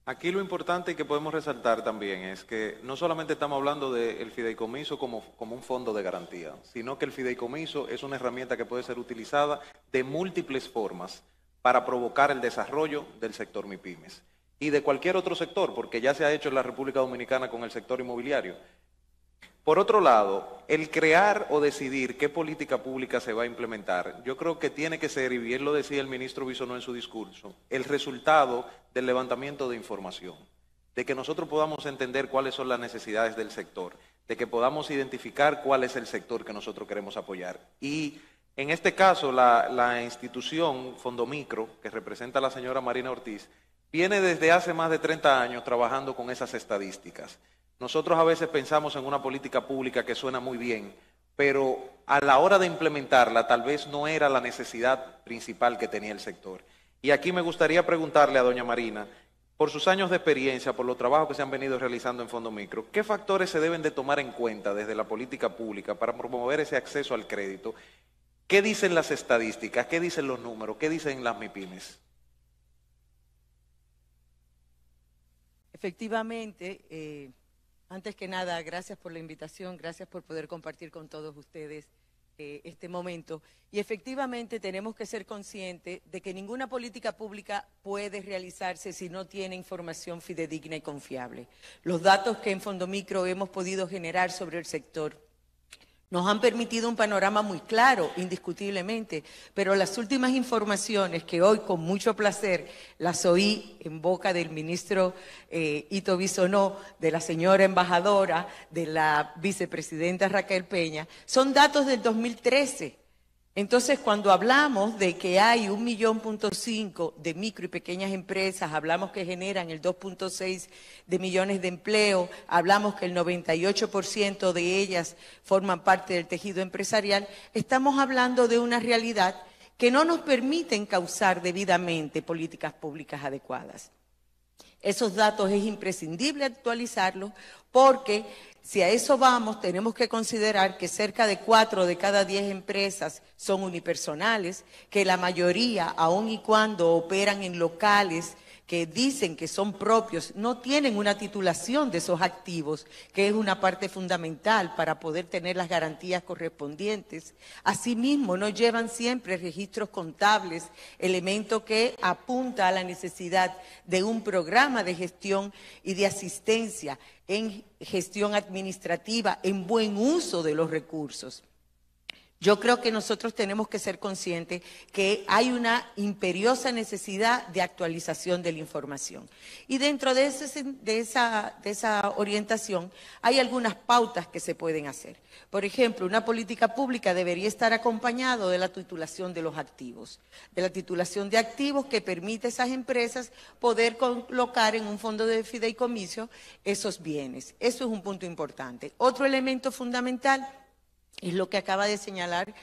Aquí lo importante que podemos resaltar también es que no solamente estamos hablando del fideicomiso como un fondo de garantía, sino que el fideicomiso es una herramienta que puede ser utilizada de múltiples formas para provocar el desarrollo del sector MIPYMES y de cualquier otro sector, porque ya se ha hecho en la República Dominicana con el sector inmobiliario. Por otro lado, el crear o decidir qué política pública se va a implementar, yo creo que tiene que ser, y bien lo decía el ministro Bisonó en su discurso, el resultado del levantamiento de información, de que nosotros podamos entender cuáles son las necesidades del sector, de que podamos identificar cuál es el sector que nosotros queremos apoyar. Y en este caso, la institución Fondomicro, que representa a la señora Marina Ortiz, viene desde hace más de 30 años trabajando con esas estadísticas. Nosotros a veces pensamos en una política pública que suena muy bien, pero a la hora de implementarla tal vez no era la necesidad principal que tenía el sector. Y aquí me gustaría preguntarle a doña Marina, por sus años de experiencia, por los trabajos que se han venido realizando en Fondomicro, ¿qué factores se deben de tomar en cuenta desde la política pública para promover ese acceso al crédito? ¿Qué dicen las estadísticas? ¿Qué dicen los números? ¿Qué dicen las MIPYMES? Efectivamente, antes que nada, gracias por la invitación, gracias por poder compartir con todos ustedes este momento. Y efectivamente tenemos que ser conscientes de que ninguna política pública puede realizarse si no tiene información fidedigna y confiable. Los datos que en Fondomicro hemos podido generar sobre el sector nos han permitido un panorama muy claro, indiscutiblemente, pero las últimas informaciones que hoy con mucho placer las oí en boca del ministro Ito Bisonó, de la señora embajadora, de la vicepresidenta Raquel Peña, son datos del 2013. Entonces, cuando hablamos de que hay 1,5 millones de micro y pequeñas empresas, hablamos que generan el 2,6 de millones de empleos, hablamos que el 98% de ellas forman parte del tejido empresarial, estamos hablando de una realidad que no nos permite encauzar debidamente políticas públicas adecuadas. Esos datos es imprescindible actualizarlos porque si a eso vamos, tenemos que considerar que cerca de 4 de cada 10 empresas son unipersonales, que la mayoría, aun y cuando operan en locales que dicen que son propios, no tienen una titulación de esos activos, que es una parte fundamental para poder tener las garantías correspondientes. Asimismo, no llevan siempre registros contables, elemento que apunta a la necesidad de un programa de gestión y de asistencia en gestión administrativa, en buen uso de los recursos. Yo creo que nosotros tenemos que ser conscientes que hay una imperiosa necesidad de actualización de la información. Y dentro de esa orientación hay algunas pautas que se pueden hacer. Por ejemplo, una política pública debería estar acompañado de la titulación de los activos, de la titulación de activos que permite a esas empresas poder colocar en un fondo de fideicomiso esos bienes. Eso es un punto importante. Otro elemento fundamental es lo que acaba de señalar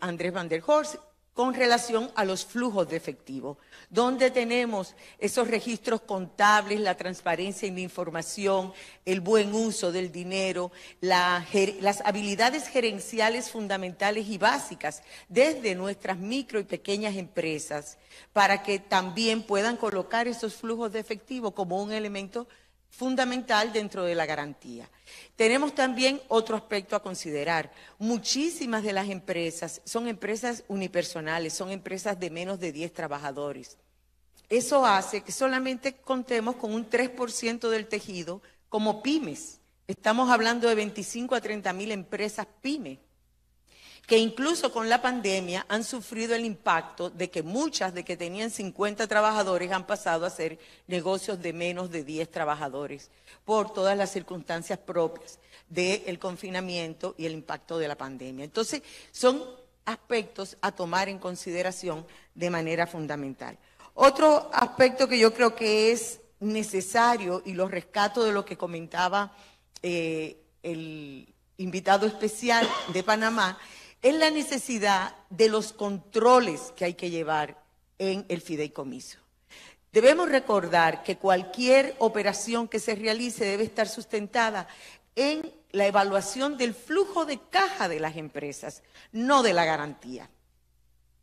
Andrés Van der Horst con relación a los flujos de efectivo, donde tenemos esos registros contables, la transparencia en la información, el buen uso del dinero, las habilidades gerenciales fundamentales y básicas desde nuestras micro y pequeñas empresas, para que también puedan colocar esos flujos de efectivo como un elemento fundamental dentro de la garantía. Tenemos también otro aspecto a considerar. Muchísimas de las empresas son empresas unipersonales, son empresas de menos de 10 trabajadores. Eso hace que solamente contemos con un 3% del tejido como pymes. Estamos hablando de 25 a 30.000 empresas pymes, que incluso con la pandemia han sufrido el impacto de que muchas de que tenían 50 trabajadores han pasado a ser negocios de menos de 10 trabajadores por todas las circunstancias propias del confinamiento y el impacto de la pandemia. Entonces, son aspectos a tomar en consideración de manera fundamental. Otro aspecto que yo creo que es necesario, y lo rescato de lo que comentaba el invitado especial de Panamá, es la necesidad de los controles que hay que llevar en el fideicomiso. Debemos recordar que cualquier operación que se realice debe estar sustentada en la evaluación del flujo de caja de las empresas, no de la garantía.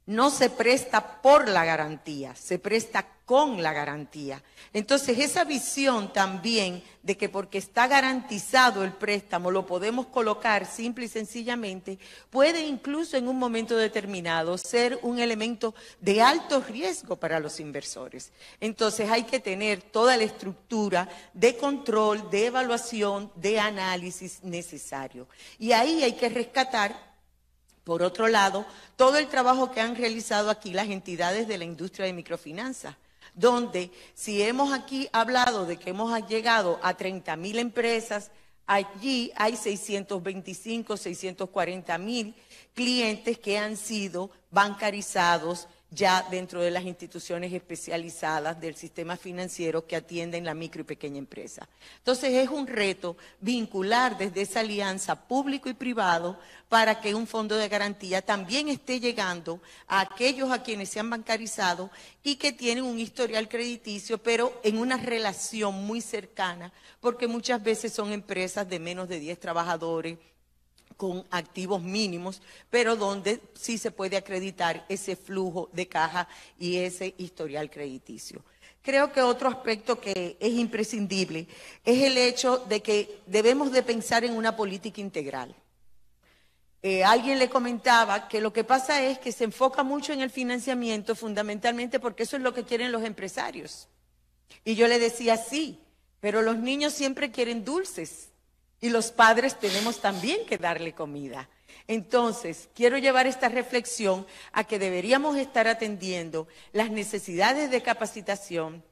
No se presta por la garantía, se presta con la garantía. Entonces, esa visión también de que porque está garantizado el préstamo lo podemos colocar simple y sencillamente, puede incluso en un momento determinado ser un elemento de alto riesgo para los inversores. Entonces, hay que tener toda la estructura de control, de evaluación, de análisis necesario. Y ahí hay que rescatar, por otro lado, todo el trabajo que han realizado aquí las entidades de la industria de microfinanzas, donde si hemos aquí hablado de que hemos llegado a 30.000 empresas, allí hay 625, 640.000 clientes que han sido bancarizados ya dentro de las instituciones especializadas del sistema financiero que atienden la micro y pequeña empresa. Entonces es un reto vincular desde esa alianza público y privado para que un fondo de garantía también esté llegando a aquellos a quienes se han bancarizado y que tienen un historial crediticio, pero en una relación muy cercana, porque muchas veces son empresas de menos de 10 trabajadores, con activos mínimos, pero donde sí se puede acreditar ese flujo de caja y ese historial crediticio. Creo que otro aspecto que es imprescindible es el hecho de que debemos de pensar en una política integral. Alguien le comentaba que lo que pasa es que se enfoca mucho en el financiamiento fundamentalmente porque eso es lo que quieren los empresarios. Y yo le decía, sí, pero los niños siempre quieren dulces. Y los padres tenemos también que darle comida. Entonces, quiero llevar esta reflexión a que deberíamos estar atendiendo las necesidades de capacitación,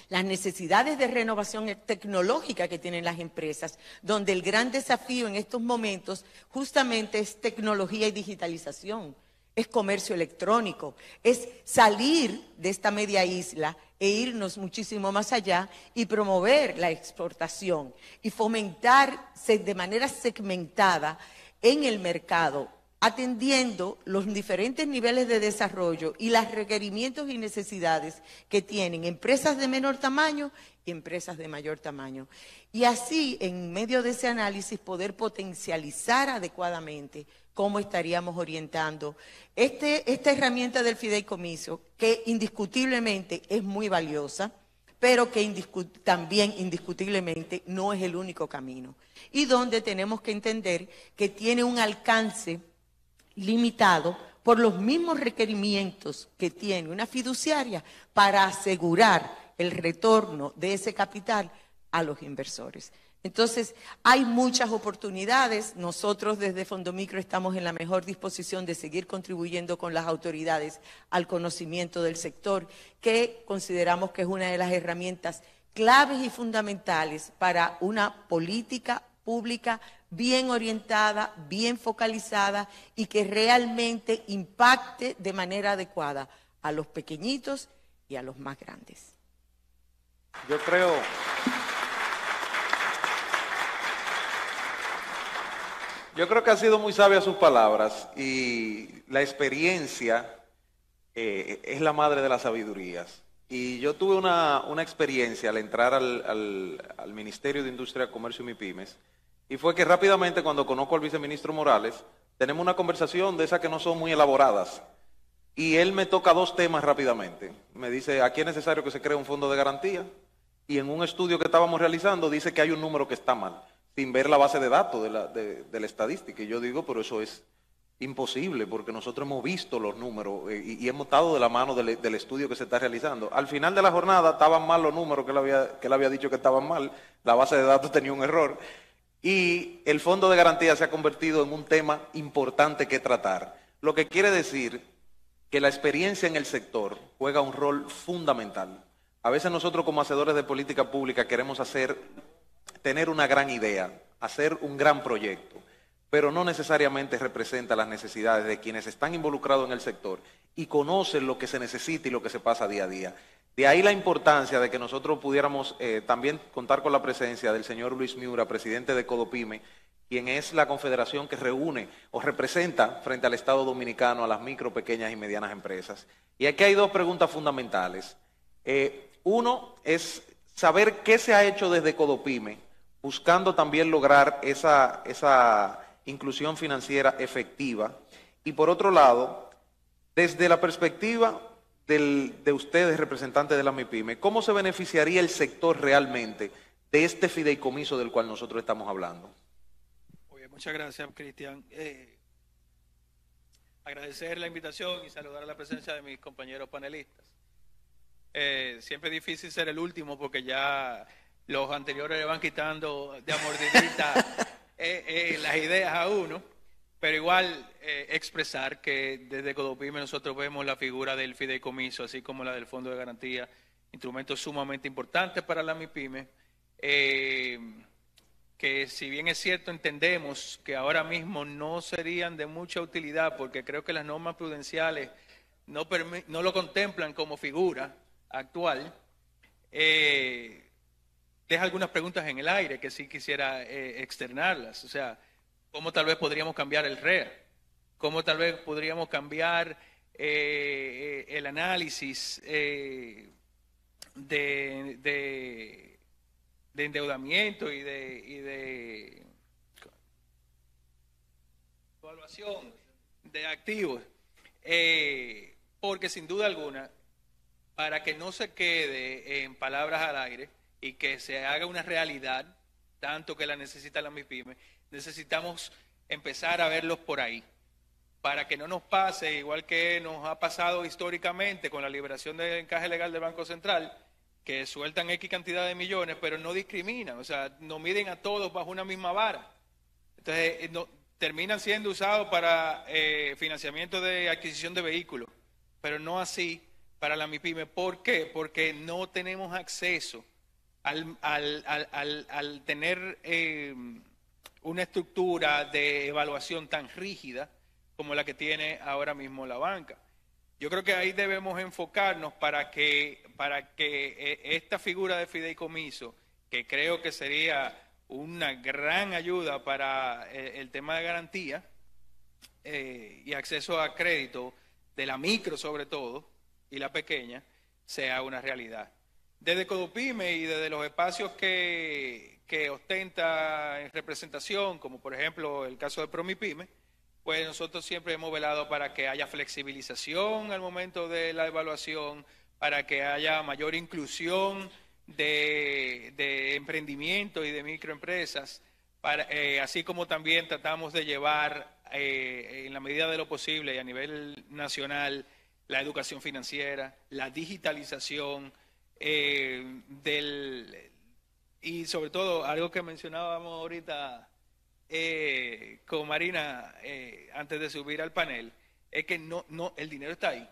las necesidades de renovación tecnológica que tienen las empresas, donde el gran desafío en estos momentos justamente es tecnología y digitalización. Es comercio electrónico, es salir de esta media isla e irnos muchísimo más allá y promover la exportación y fomentar de manera segmentada en el mercado, atendiendo los diferentes niveles de desarrollo y los requerimientos y necesidades que tienen empresas de menor tamaño y empresas de mayor tamaño. Y así, en medio de ese análisis, poder potencializar adecuadamente cómo estaríamos orientando esta herramienta del fideicomiso, que indiscutiblemente es muy valiosa, pero que también indiscutiblemente no es el único camino. Y donde tenemos que entender que tiene un alcance limitado por los mismos requerimientos que tiene una fiduciaria para asegurar el retorno de ese capital a los inversores. Entonces, hay muchas oportunidades. Nosotros desde Fondomicro estamos en la mejor disposición de seguir contribuyendo con las autoridades al conocimiento del sector, que consideramos que es una de las herramientas claves y fundamentales para una política pública bien orientada, bien focalizada y que realmente impacte de manera adecuada a los pequeñitos y a los más grandes. Yo creo que han sido muy sabias sus palabras y la experiencia es la madre de las sabidurías. Y yo tuve una experiencia al entrar al Ministerio de Industria, Comercio y MIPYMES, y fue que rápidamente cuando conozco al viceministro Morales, tenemos una conversación de esas que no son muy elaboradas. Y él me toca dos temas rápidamente. Me dice, aquí es necesario que se cree un fondo de garantía. Y en un estudio que estábamos realizando dice que hay un número que está mal, sin ver la base de datos de la estadística. Y yo digo, pero eso es imposible, porque nosotros hemos visto los números y hemos estado de la mano del estudio que se está realizando. Al final de la jornada estaban mal los números que él había dicho que estaban mal, la base de datos tenía un error. Y el fondo de garantía se ha convertido en un tema importante que tratar. Lo que quiere decir que la experiencia en el sector juega un rol fundamental. A veces nosotros como hacedores de política pública queremos tener una gran idea, hacer un gran proyecto, pero no necesariamente representa las necesidades de quienes están involucrados en el sector y conocen lo que se necesita y lo que se pasa día a día. De ahí la importancia de que nosotros pudiéramos también contar con la presencia del señor Luis Miura, presidente de Codopyme, quien es la confederación que reúne o representa frente al Estado Dominicano a las micro, pequeñas y medianas empresas. Y aquí hay dos preguntas fundamentales. Uno es saber qué se ha hecho desde Codopyme, buscando también lograr esa inclusión financiera efectiva. Y por otro lado, desde la perspectiva de ustedes, representantes de la MIPYME, ¿cómo se beneficiaría el sector realmente de este fideicomiso del cual nosotros estamos hablando? Oye, muchas gracias, Cristian. Agradecer la invitación y saludar a la presencia de mis compañeros panelistas. Siempre es difícil ser el último porque ya los anteriores le van quitando de amordidita las ideas a uno, pero igual expresar que desde Codopyme nosotros vemos la figura del fideicomiso, así como la del Fondo de Garantía, instrumentos sumamente importantes para la MIPYME, que si bien es cierto entendemos que ahora mismo no serían de mucha utilidad porque creo que las normas prudenciales no lo contemplan como figura actual, deja algunas preguntas en el aire que sí quisiera externarlas. O sea, ¿cómo tal vez podríamos cambiar el REA? ¿Cómo tal vez podríamos cambiar el análisis de endeudamiento y de evaluación de activos? Porque sin duda alguna, para que no se quede en palabras al aire y que se haga una realidad, tanto que la necesita la MIPYME, necesitamos empezar a verlos por ahí, para que no nos pase, igual que nos ha pasado históricamente con la liberación del encaje legal del Banco Central, que sueltan X cantidad de millones, pero no discriminan, o sea, no miden a todos bajo una misma vara. Entonces, terminan siendo usados para financiamiento de adquisición de vehículos, pero no así para la MIPYME. ¿Por qué? Porque no tenemos acceso al tener una estructura de evaluación tan rígida como la que tiene ahora mismo la banca. Yo creo que ahí debemos enfocarnos para que esta figura de fideicomiso, que creo que sería una gran ayuda para el tema de garantía y acceso a crédito de la micro sobre todo, y la pequeña, sea una realidad. Desde Codopyme y desde los espacios que ostenta en representación, como por ejemplo el caso de ProMIPYME, pues nosotros siempre hemos velado para que haya flexibilización al momento de la evaluación, para que haya mayor inclusión de emprendimiento y de microempresas, así como también tratamos de llevar en la medida de lo posible y a nivel nacional la educación financiera, la digitalización de y sobre todo algo que mencionábamos ahorita con Marina antes de subir al panel, es que el dinero está ahí.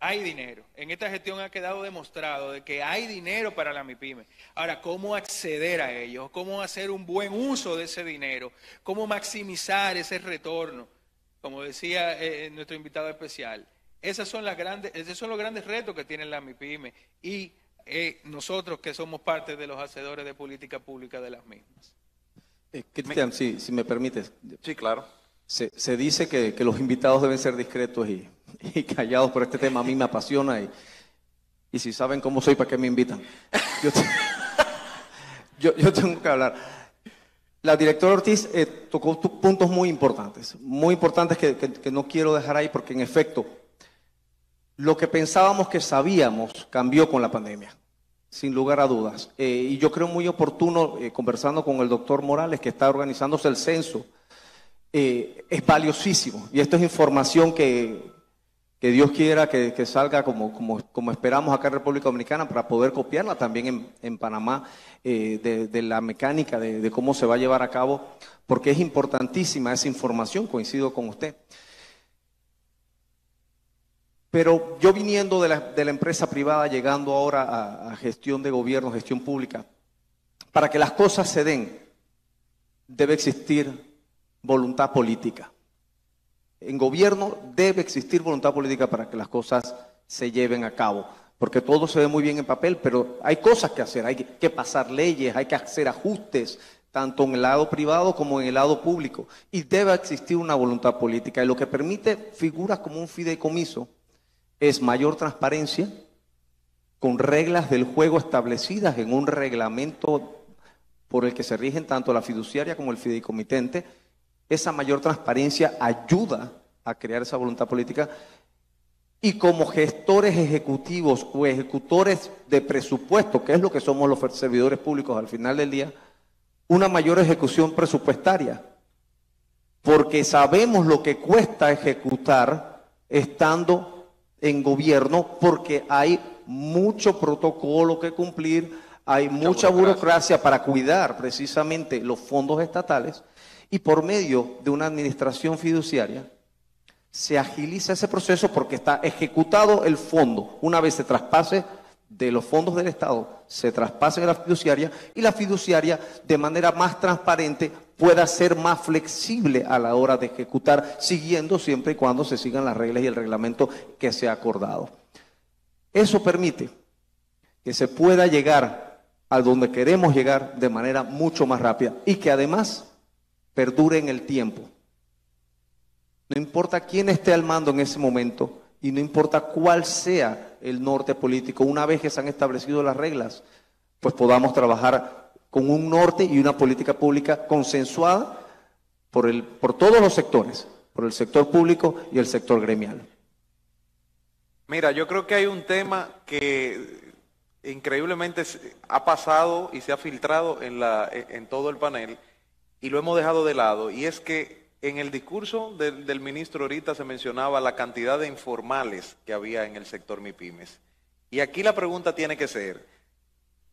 Hay dinero. En esta gestión ha quedado demostrado de que hay dinero para la MIPYME. Ahora, ¿cómo acceder a ellos? ¿Cómo hacer un buen uso de ese dinero? ¿Cómo maximizar ese retorno? Como decía nuestro invitado especial, esos son los grandes retos que tiene la MIPYME y nosotros que somos parte de los hacedores de política pública de las mismas. Cristian, si me permites. Sí, claro. Se dice que los invitados deben ser discretos y callados por este tema. A mí me apasiona y si saben cómo soy, ¿para qué me invitan? Yo tengo que hablar. La directora Ortiz tocó puntos muy importantes que no quiero dejar ahí porque en efecto lo que pensábamos que sabíamos cambió con la pandemia, sin lugar a dudas. Y yo creo muy oportuno, conversando con el doctor Morales, que está organizándose el censo, es valiosísimo. Y esto es información que Dios quiera que salga como esperamos acá en República Dominicana para poder copiarla también en Panamá, de la mecánica de cómo se va a llevar a cabo, porque es importantísima esa información, coincido con usted. Pero yo viniendo de la empresa privada, llegando ahora a gestión de gobierno, gestión pública, para que las cosas se den, debe existir voluntad política. En gobierno debe existir voluntad política para que las cosas se lleven a cabo, porque todo se ve muy bien en papel, pero hay cosas que hacer, hay que pasar leyes, hay que hacer ajustes, tanto en el lado privado como en el lado público, y debe existir una voluntad política, y lo que permite figuras como un fideicomiso es mayor transparencia, con reglas del juego establecidas en un reglamento por el que se rigen tanto la fiduciaria como el fideicomitente. Esa mayor transparencia ayuda a crear esa voluntad política y como gestores ejecutivos o ejecutores de presupuesto, que es lo que somos los servidores públicos al final del día, una mayor ejecución presupuestaria, porque sabemos lo que cuesta ejecutar estando en gobierno, porque hay mucho protocolo que cumplir, hay mucha burocracia para cuidar precisamente los fondos estatales. Y por medio de una administración fiduciaria se agiliza ese proceso porque está ejecutado el fondo. Una vez se traspase de los fondos del Estado, se traspase a la fiduciaria y la fiduciaria de manera más transparente pueda ser más flexible a la hora de ejecutar, siguiendo siempre y cuando se sigan las reglas y el reglamento que se ha acordado. Eso permite que se pueda llegar a donde queremos llegar de manera mucho más rápida y que además perdure en el tiempo. No importa quién esté al mando en ese momento y no importa cuál sea el norte político, una vez que se han establecido las reglas, pues podamos trabajar con un norte y una política pública consensuada por todos los sectores, por el sector público y el sector gremial. Mira, yo creo que hay un tema que increíblemente ha pasado y se ha filtrado en todo el panel, y lo hemos dejado de lado, y es que en el discurso del ministro ahorita se mencionaba la cantidad de informales que había en el sector MIPYMES. Y aquí la pregunta tiene que ser,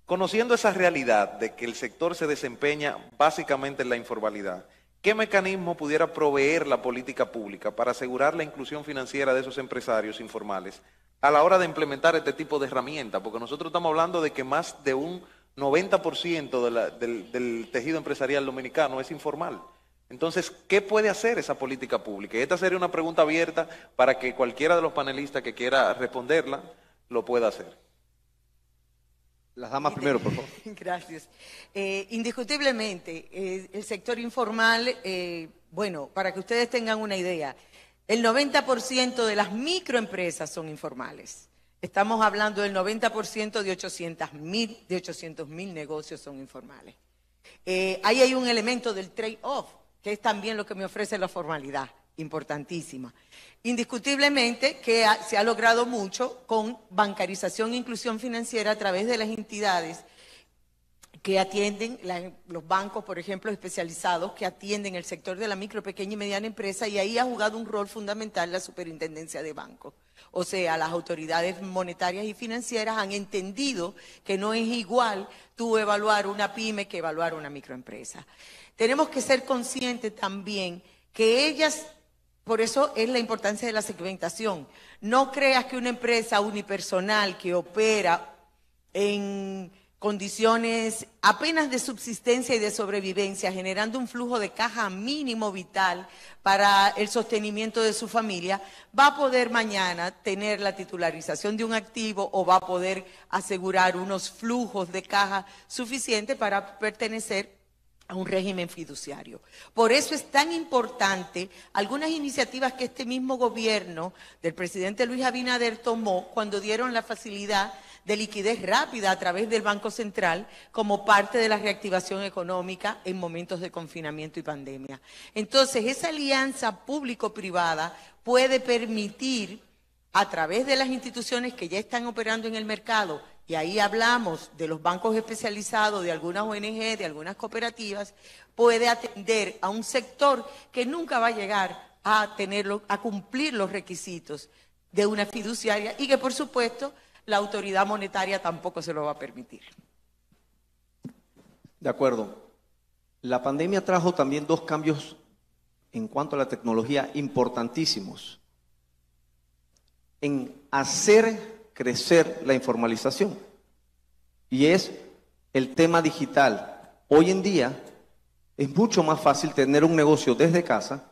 conociendo esa realidad de que el sector se desempeña básicamente en la informalidad, ¿qué mecanismo pudiera proveer la política pública para asegurar la inclusión financiera de esos empresarios informales a la hora de implementar este tipo de herramientas? Porque nosotros estamos hablando de que más de un 90% del tejido empresarial dominicano es informal. Entonces, ¿qué puede hacer esa política pública? Y esta sería una pregunta abierta para que cualquiera de los panelistas que quiera responderla lo pueda hacer. Las damas primero, por favor. Gracias. Indiscutiblemente, el sector informal, bueno, para que ustedes tengan una idea, el 90% de las microempresas son informales. Estamos hablando del 90% de 800.000 negocios son informales. Ahí hay un elemento del trade-off, que es también lo que me ofrece la formalidad, importantísima. Indiscutiblemente que se ha logrado mucho con bancarización e inclusión financiera a través de las entidades que atienden los bancos, por ejemplo, especializados que atienden el sector de la micro, pequeña y mediana empresa, y ahí ha jugado un rol fundamental la Superintendencia de Bancos. O sea, las autoridades monetarias y financieras han entendido que no es igual tú evaluar una pyme que evaluar una microempresa. Tenemos que ser conscientes también que ellas, por eso es la importancia de la segmentación. No creas que una empresa unipersonal que opera en condiciones apenas de subsistencia y de sobrevivencia, generando un flujo de caja mínimo vital para el sostenimiento de su familia, va a poder mañana tener la titularización de un activo o va a poder asegurar unos flujos de caja suficientes para pertenecer a un régimen fiduciario. Por eso es tan importante algunas iniciativas que este mismo gobierno del presidente Luis Abinader tomó cuando dieron la facilidad de liquidez rápida a través del Banco Central como parte de la reactivación económica en momentos de confinamiento y pandemia. Entonces, esa alianza público-privada puede permitir, a través de las instituciones que ya están operando en el mercado, y ahí hablamos de los bancos especializados, de algunas ONG, de algunas cooperativas, puede atender a un sector que nunca va a llegar a cumplir los requisitos de una fiduciaria y que, por supuesto, la autoridad monetaria tampoco se lo va a permitir. De acuerdo. La pandemia trajo también dos cambios en cuanto a la tecnología importantísimos. En hacer crecer la informalización. Y es el tema digital. Hoy en día es mucho más fácil tener un negocio desde casa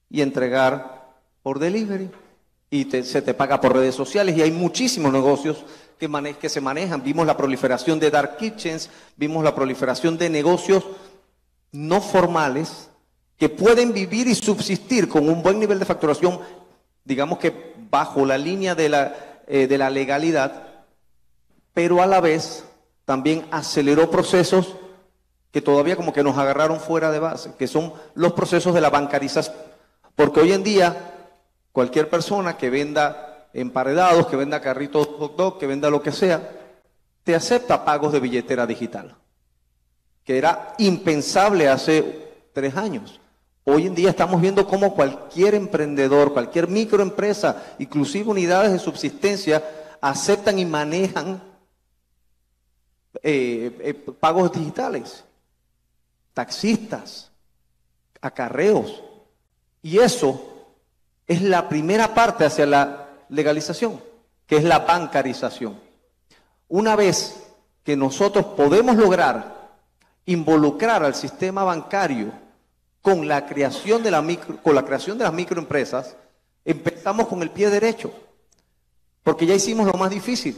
y entregar por delivery. Y se te paga por redes sociales y hay muchísimos negocios que se manejan. Vimos la proliferación de dark kitchens, vimos la proliferación de negocios no formales que pueden vivir y subsistir con un buen nivel de facturación, digamos que bajo la línea de la legalidad, pero a la vez también aceleró procesos que todavía como que nos agarraron fuera de base, que son los procesos de la bancarización. Porque hoy en día cualquier persona que venda emparedados, que venda carritos hot dog, que venda lo que sea, te acepta pagos de billetera digital, que era impensable hace 3 años. Hoy en día estamos viendo cómo cualquier emprendedor, cualquier microempresa, inclusive unidades de subsistencia, aceptan y manejan pagos digitales, taxistas, acarreos, y eso es la primera parte hacia la legalización, que es la bancarización. Una vez que nosotros podemos lograr involucrar al sistema bancario con la creación de las microempresas, empezamos con el pie derecho, porque ya hicimos lo más difícil,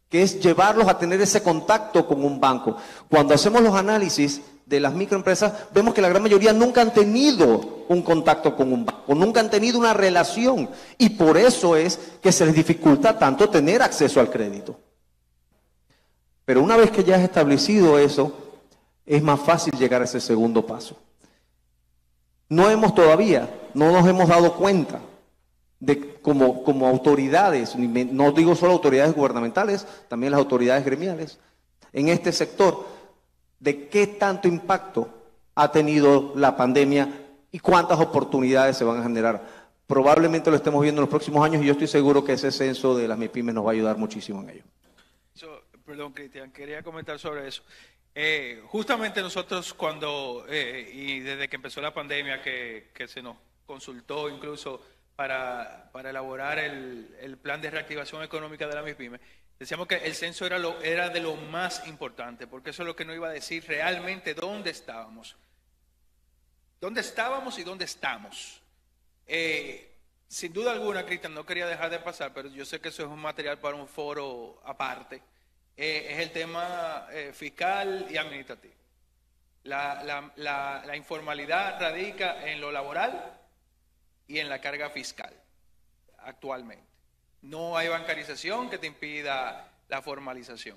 que es llevarlos a tener ese contacto con un banco. Cuando hacemos los análisis de las microempresas, vemos que la gran mayoría nunca han tenido un contacto con un banco, nunca han tenido una relación, y por eso es que se les dificulta tanto tener acceso al crédito. Pero una vez que ya has establecido eso, es más fácil llegar a ese segundo paso. No nos hemos dado cuenta de como autoridades, no digo solo autoridades gubernamentales, también las autoridades gremiales, en este sector, de qué tanto impacto ha tenido la pandemia y cuántas oportunidades se van a generar. Probablemente lo estemos viendo en los próximos años y yo estoy seguro que ese censo de las MIPYMES nos va a ayudar muchísimo en ello. Perdón, Cristian, quería comentar sobre eso. Justamente nosotros y desde que empezó la pandemia que se nos consultó incluso para elaborar el plan de reactivación económica de la MIPYME, decíamos que el censo era de lo más importante, porque eso es lo que nos iba a decir realmente dónde estábamos. ¿Dónde estábamos y dónde estamos? Sin duda alguna, Cristian, no quería dejar de pasar, pero yo sé que eso es un material para un foro aparte. Es el tema fiscal y administrativo. La informalidad radica en lo laboral y en la carga fiscal actualmente. No hay bancarización que te impida la formalización.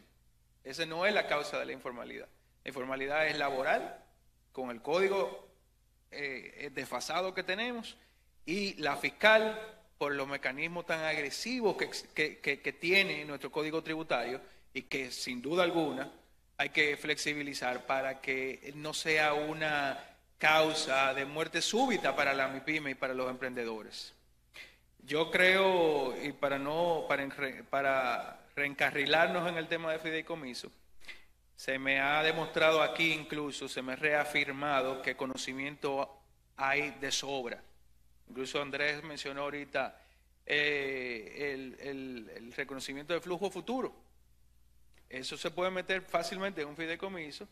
Esa no es la causa de la informalidad. La informalidad es laboral, con el código desfasado que tenemos, y la fiscal, por los mecanismos tan agresivos que tiene nuestro código tributario, y que sin duda alguna hay que flexibilizar para que no sea una causa de muerte súbita para la MIPYME y para los emprendedores. Yo creo, y para reencarrilarnos en el tema de fideicomiso, se me ha demostrado aquí, incluso se me ha reafirmado que conocimiento hay de sobra. Incluso Andrés mencionó ahorita el reconocimiento de flujo futuro. Eso se puede meter fácilmente en un fideicomiso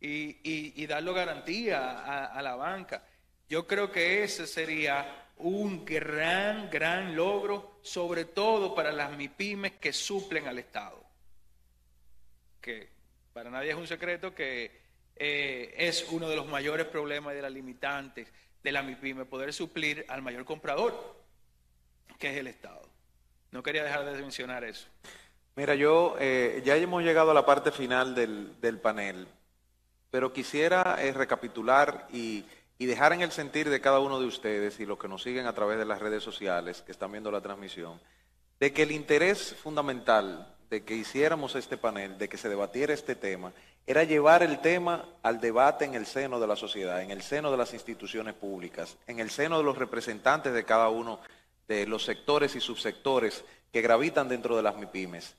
y darle garantía a la banca. Yo creo que ese sería un gran logro, sobre todo para las MIPYMES que suplen al Estado. Que para nadie es un secreto que es uno de los mayores problemas y de las limitantes de la MIPYME, poder suplir al mayor comprador, que es el Estado. No quería dejar de mencionar eso. Mira, ya hemos llegado a la parte final del panel, pero quisiera recapitular y dejar en el sentir de cada uno de ustedes y los que nos siguen a través de las redes sociales, que están viendo la transmisión, de que el interés fundamental de que hiciéramos este panel, de que se debatiera este tema, era llevar el tema al debate en el seno de la sociedad, en el seno de las instituciones públicas, en el seno de los representantes de cada uno de los sectores y subsectores que gravitan dentro de las MIPYMES.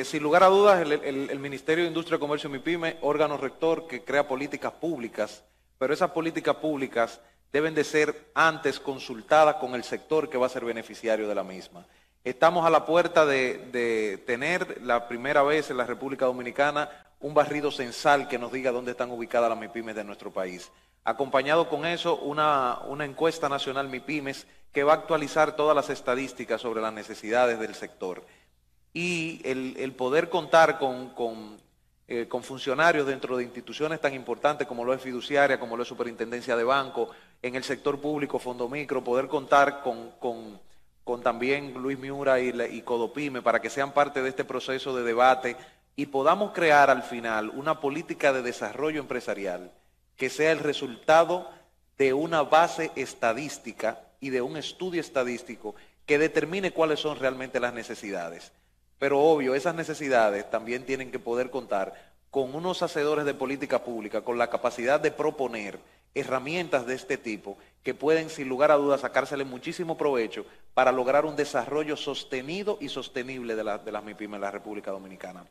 Sin lugar a dudas, el Ministerio de Industria, Comercio y MIPYME, órgano rector que crea políticas públicas, pero esas políticas públicas deben de ser antes consultadas con el sector que va a ser beneficiario de la misma. Estamos a la puerta de tener la primera vez en la República Dominicana un barrido censal que nos diga dónde están ubicadas las MIPYMES de nuestro país. Acompañado con eso, una encuesta nacional MIPYMES que va a actualizar todas las estadísticas sobre las necesidades del sector. Y el poder contar con funcionarios dentro de instituciones tan importantes como lo es fiduciaria, como lo es superintendencia de banco, en el sector público, Fondo Micro, poder contar con también Luis Miura y Codopyme para que sean parte de este proceso de debate y podamos crear al final una política de desarrollo empresarial que sea el resultado de una base estadística y de un estudio estadístico que determine cuáles son realmente las necesidades. Pero obvio, esas necesidades también tienen que poder contar con unos hacedores de política pública, con la capacidad de proponer herramientas de este tipo que pueden sin lugar a dudas sacársele muchísimo provecho para lograr un desarrollo sostenido y sostenible de las MIPYMES en la República Dominicana.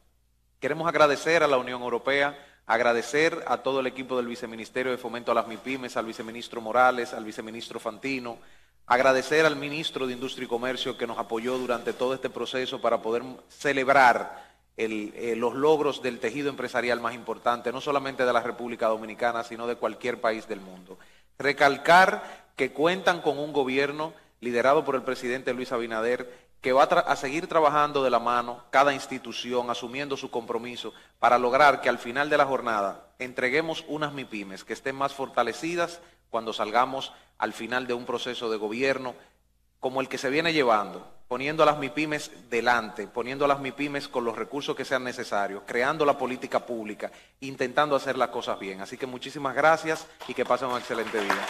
Queremos agradecer a la Unión Europea, agradecer a todo el equipo del Viceministerio de Fomento a las MIPYMES, al Viceministro Morales, al Viceministro Fantino, agradecer al Ministro de Industria y Comercio que nos apoyó durante todo este proceso para poder celebrar los logros del tejido empresarial más importante, no solamente de la República Dominicana, sino de cualquier país del mundo. Recalcar que cuentan con un gobierno liderado por el presidente Luis Abinader, que va a seguir trabajando de la mano, cada institución asumiendo su compromiso para lograr que al final de la jornada entreguemos unas MIPYMES que estén más fortalecidas cuando salgamos al final de un proceso de gobierno como el que se viene llevando, poniendo a las MIPYMES delante, poniendo a las MIPYMES con los recursos que sean necesarios, creando la política pública, intentando hacer las cosas bien. Así que muchísimas gracias y que pasen un excelente día.